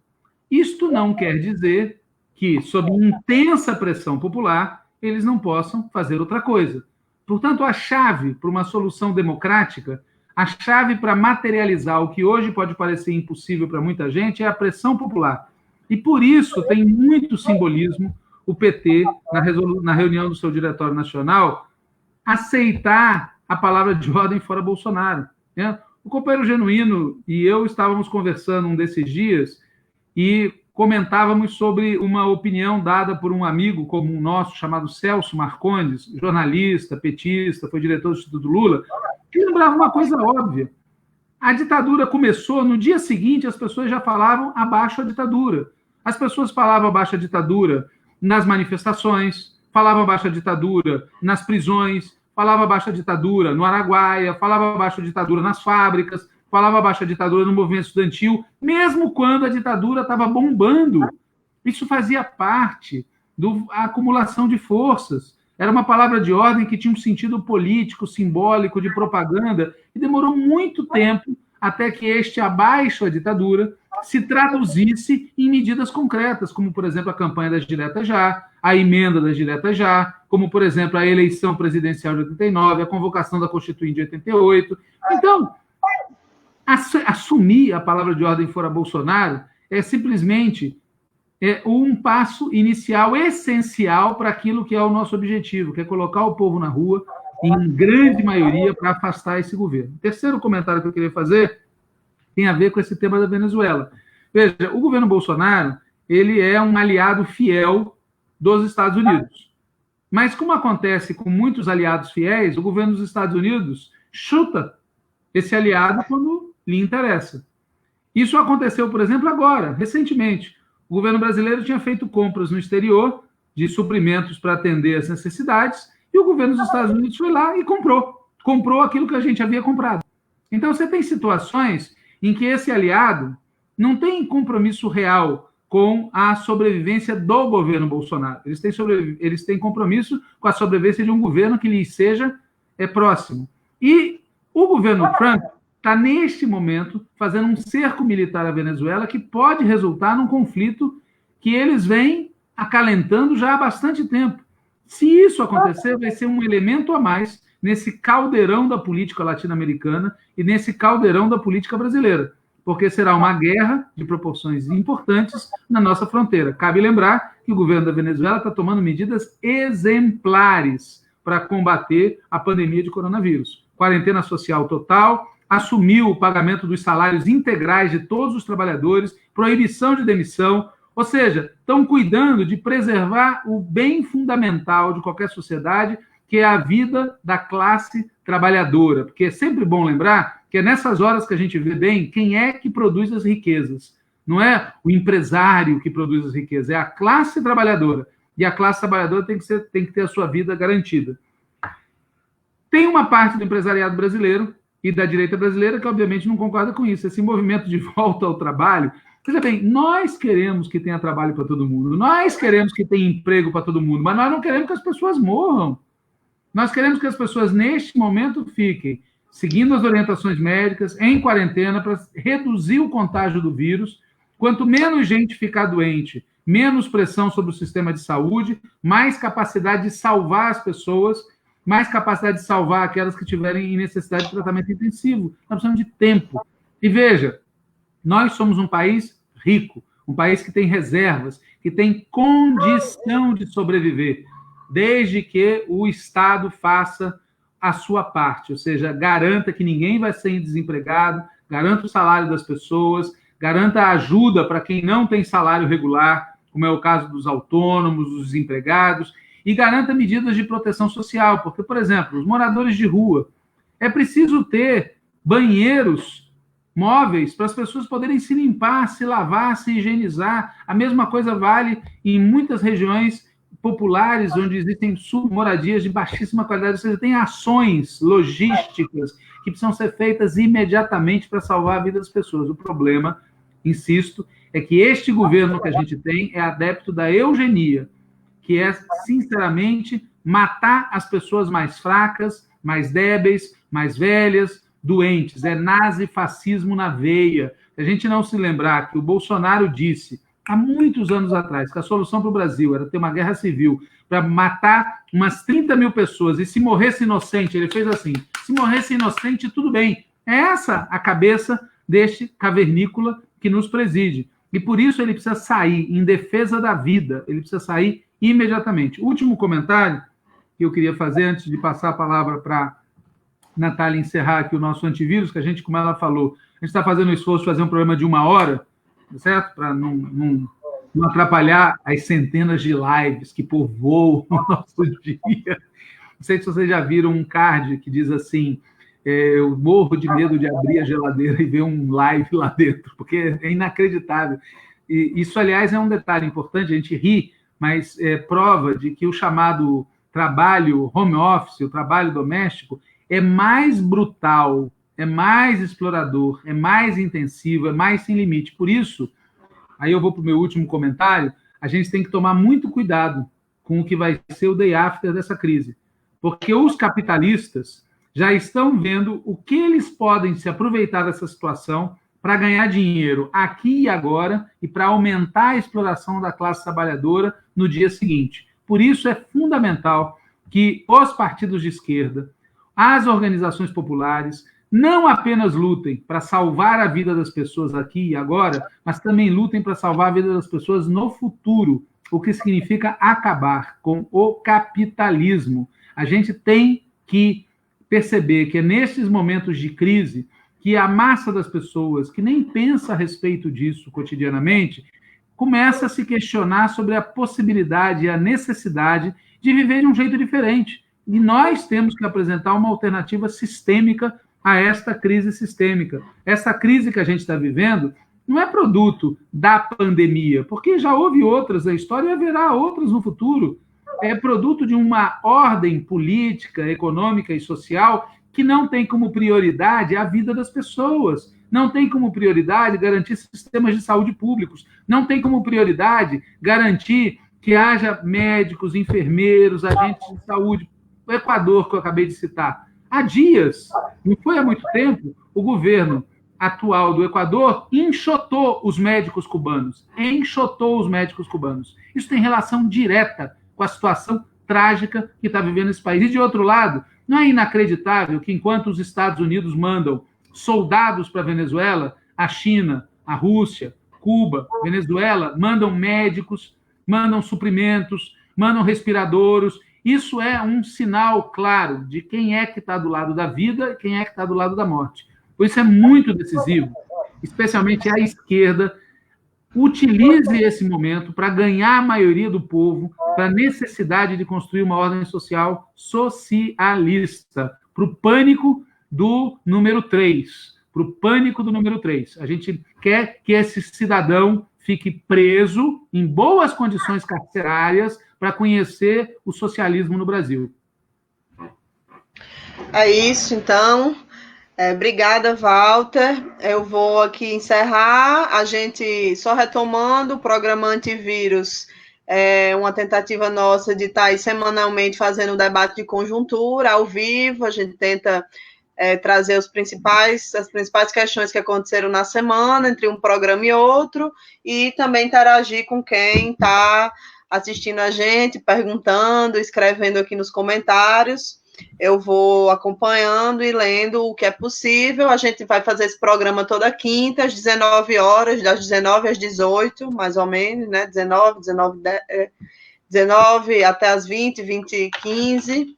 Isto não quer dizer que, sob intensa pressão popular, eles não possam fazer outra coisa. Portanto, a chave para uma solução democrática, a chave para materializar o que hoje pode parecer impossível para muita gente é a pressão popular. E por isso tem muito simbolismo o PT, na reunião do seu Diretório Nacional, aceitar a palavra de ordem fora Bolsonaro. Né? O companheiro Genuíno e eu estávamos conversando um desses dias e comentávamos sobre uma opinião dada por um amigo comum nosso, chamado Celso Marcondes, jornalista, petista, foi diretor do Instituto Lula, que lembrava uma coisa óbvia. A ditadura começou, no dia seguinte as pessoas já falavam abaixo a ditadura. As pessoas falavam abaixo a ditadura nas manifestações, falavam abaixo a ditadura nas prisões, falavam abaixo a ditadura no Araguaia, falavam abaixo a ditadura nas fábricas, falava abaixo a ditadura no movimento estudantil, mesmo quando a ditadura estava bombando. Isso fazia parte da acumulação de forças. Era uma palavra de ordem que tinha um sentido político, simbólico, de propaganda, e demorou muito tempo até que este abaixo a ditadura se traduzisse em medidas concretas, como, por exemplo, a campanha das diretas já, a emenda das diretas já, como, por exemplo, a eleição presidencial de 89, a convocação da Constituinte de 88. Então, assumir a palavra de ordem fora Bolsonaro é simplesmente um passo inicial essencial para aquilo que é o nosso objetivo, que é colocar o povo na rua, em grande maioria, para afastar esse governo. O terceiro comentário que eu queria fazer tem a ver com esse tema da Venezuela. Veja, o governo Bolsonaro, ele é um aliado fiel dos Estados Unidos. Mas, como acontece com muitos aliados fiéis, o governo dos Estados Unidos chuta esse aliado quando lhe interessa. Isso aconteceu, por exemplo, agora, recentemente. O governo brasileiro tinha feito compras no exterior de suprimentos para atender as necessidades e o governo dos Estados Unidos foi lá e comprou aquilo que a gente havia comprado. Então, você tem situações em que esse aliado não tem compromisso real com a sobrevivência do governo Bolsonaro. Eles têm compromisso com a sobrevivência de um governo que lhes seja próximo. E o governo Trump está, neste momento, fazendo um cerco militar à Venezuela que pode resultar num conflito que eles vêm acalentando já há bastante tempo. Se isso acontecer, vai ser um elemento a mais nesse caldeirão da política latino-americana e nesse caldeirão da política brasileira, porque será uma guerra de proporções importantes na nossa fronteira. Cabe lembrar que o governo da Venezuela está tomando medidas exemplares para combater a pandemia de coronavírus. Quarentena social total, assumiu o pagamento dos salários integrais de todos os trabalhadores, proibição de demissão, ou seja, estão cuidando de preservar o bem fundamental de qualquer sociedade, que é a vida da classe trabalhadora, porque é sempre bom lembrar que é nessas horas que a gente vê bem quem é que produz as riquezas. Não é o empresário que produz as riquezas, é a classe trabalhadora. E a classe trabalhadora tem que ter a sua vida garantida. Tem uma parte do empresariado brasileiro e da direita brasileira que, obviamente, não concorda com isso. Esse movimento de volta ao trabalho. Veja bem, nós queremos que tenha trabalho para todo mundo, nós queremos que tenha emprego para todo mundo, mas nós não queremos que as pessoas morram. Nós queremos que as pessoas, neste momento, fiquem seguindo as orientações médicas, em quarentena, para reduzir o contágio do vírus. Quanto menos gente ficar doente, menos pressão sobre o sistema de saúde, mais capacidade de salvar as pessoas, mais capacidade de salvar aquelas que tiverem necessidade de tratamento intensivo. Nós precisamos de tempo. E veja, nós somos um país rico, um país que tem reservas, que tem condição de sobreviver, desde que o Estado faça a sua parte, ou seja, garanta que ninguém vai ser desempregado, garanta o salário das pessoas, garanta a ajuda para quem não tem salário regular, como é o caso dos autônomos, dos desempregados, e garanta medidas de proteção social, porque, por exemplo, os moradores de rua, é preciso ter banheiros móveis para as pessoas poderem se limpar, se lavar, se higienizar. A mesma coisa vale em muitas regiões populares, onde existem moradias de baixíssima qualidade, ou seja, tem ações logísticas que precisam ser feitas imediatamente para salvar a vida das pessoas. O problema, insisto, é que este governo que a gente tem é adepto da eugenia, que é, sinceramente, matar as pessoas mais fracas, mais débeis, mais velhas, doentes. É nazifascismo na veia. Se a gente não se lembrar que o Bolsonaro disse, há muitos anos atrás, que a solução para o Brasil era ter uma guerra civil para matar umas 30 mil pessoas, e se morresse inocente, ele fez assim, se morresse inocente, tudo bem. É essa a cabeça deste cavernícola que nos preside. E por isso ele precisa sair em defesa da vida, ele precisa sair imediatamente. Último comentário que eu queria fazer antes de passar a palavra para Natália encerrar aqui o nosso antivírus, que a gente, como ela falou, a gente está fazendo um esforço de fazer um programa de 1 hora, certo? Para não atrapalhar as centenas de lives que povoam o nosso dia. Não sei se vocês já viram um card que diz assim, eu morro de medo de abrir a geladeira e ver um live lá dentro, porque é inacreditável. E isso, aliás, é um detalhe importante, a gente ri, mas é prova de que o chamado trabalho home office, o trabalho doméstico, é mais brutal, é mais explorador, é mais intensivo, é mais sem limite. Por isso, aí eu vou para o meu último comentário, a gente tem que tomar muito cuidado com o que vai ser o day after dessa crise. Porque os capitalistas já estão vendo o que eles podem se aproveitar dessa situação para ganhar dinheiro aqui e agora e para aumentar a exploração da classe trabalhadora no dia seguinte. Por isso é fundamental que os partidos de esquerda, as organizações populares, não apenas lutem para salvar a vida das pessoas aqui e agora, mas também lutem para salvar a vida das pessoas no futuro, o que significa acabar com o capitalismo. A gente tem que perceber que é nesses momentos de crise que a massa das pessoas que nem pensa a respeito disso cotidianamente começa a se questionar sobre a possibilidade e a necessidade de viver de um jeito diferente. E nós temos que apresentar uma alternativa sistêmica a esta crise sistêmica. Essa crise que a gente está vivendo não é produto da pandemia, porque já houve outras na história e haverá outras no futuro. É produto de uma ordem política, econômica e social que não tem como prioridade a vida das pessoas, não tem como prioridade garantir sistemas de saúde públicos, não tem como prioridade garantir que haja médicos, enfermeiros, agentes de saúde. O Equador, que eu acabei de citar, há dias, não foi há muito tempo, o governo atual do Equador enxotou os médicos cubanos. Isso tem relação direta com a situação trágica que está vivendo esse país. E, de outro lado, não é inacreditável que, enquanto os Estados Unidos mandam soldados para a Venezuela, a China, a Rússia, Cuba, Venezuela, mandam médicos, mandam suprimentos, mandam respiradores. Isso é um sinal claro de quem é que está do lado da vida e quem é que está do lado da morte. Por isso é muito decisivo, especialmente a esquerda, utilize esse momento para ganhar a maioria do povo para a necessidade de construir uma ordem social socialista, para o pânico do número 3. A gente quer que esse cidadão fique preso em boas condições carcerárias para conhecer o socialismo no Brasil. É isso, então. Obrigada, Walter. Eu vou aqui encerrar. A gente, só retomando, o programa Antivírus é uma tentativa nossa de estar aí semanalmente fazendo um debate de conjuntura, ao vivo. A gente tenta trazer as principais questões que aconteceram na semana, entre um programa e outro, e também interagir com quem está assistindo a gente, perguntando, escrevendo aqui nos comentários. Eu vou acompanhando e lendo o que é possível. A gente vai fazer esse programa toda quinta, às 19 horas, das 19 às 18, mais ou menos, né? 19 até as 20, 15.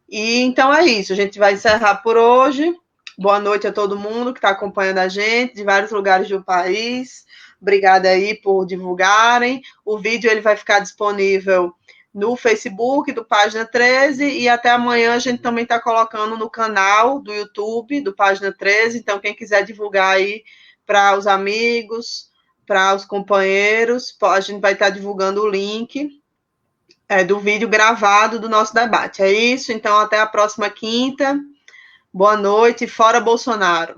E então é isso, a gente vai encerrar por hoje. Boa noite a todo mundo que está acompanhando a gente, de vários lugares do país. Obrigada aí por divulgarem. O vídeo ele vai ficar disponível no Facebook do Página 13 e até amanhã a gente também está colocando no canal do YouTube do Página 13, então quem quiser divulgar aí para os amigos, para os companheiros, a gente vai estar divulgando o link do vídeo gravado do nosso debate. É isso, então até a próxima quinta. Boa noite, fora Bolsonaro.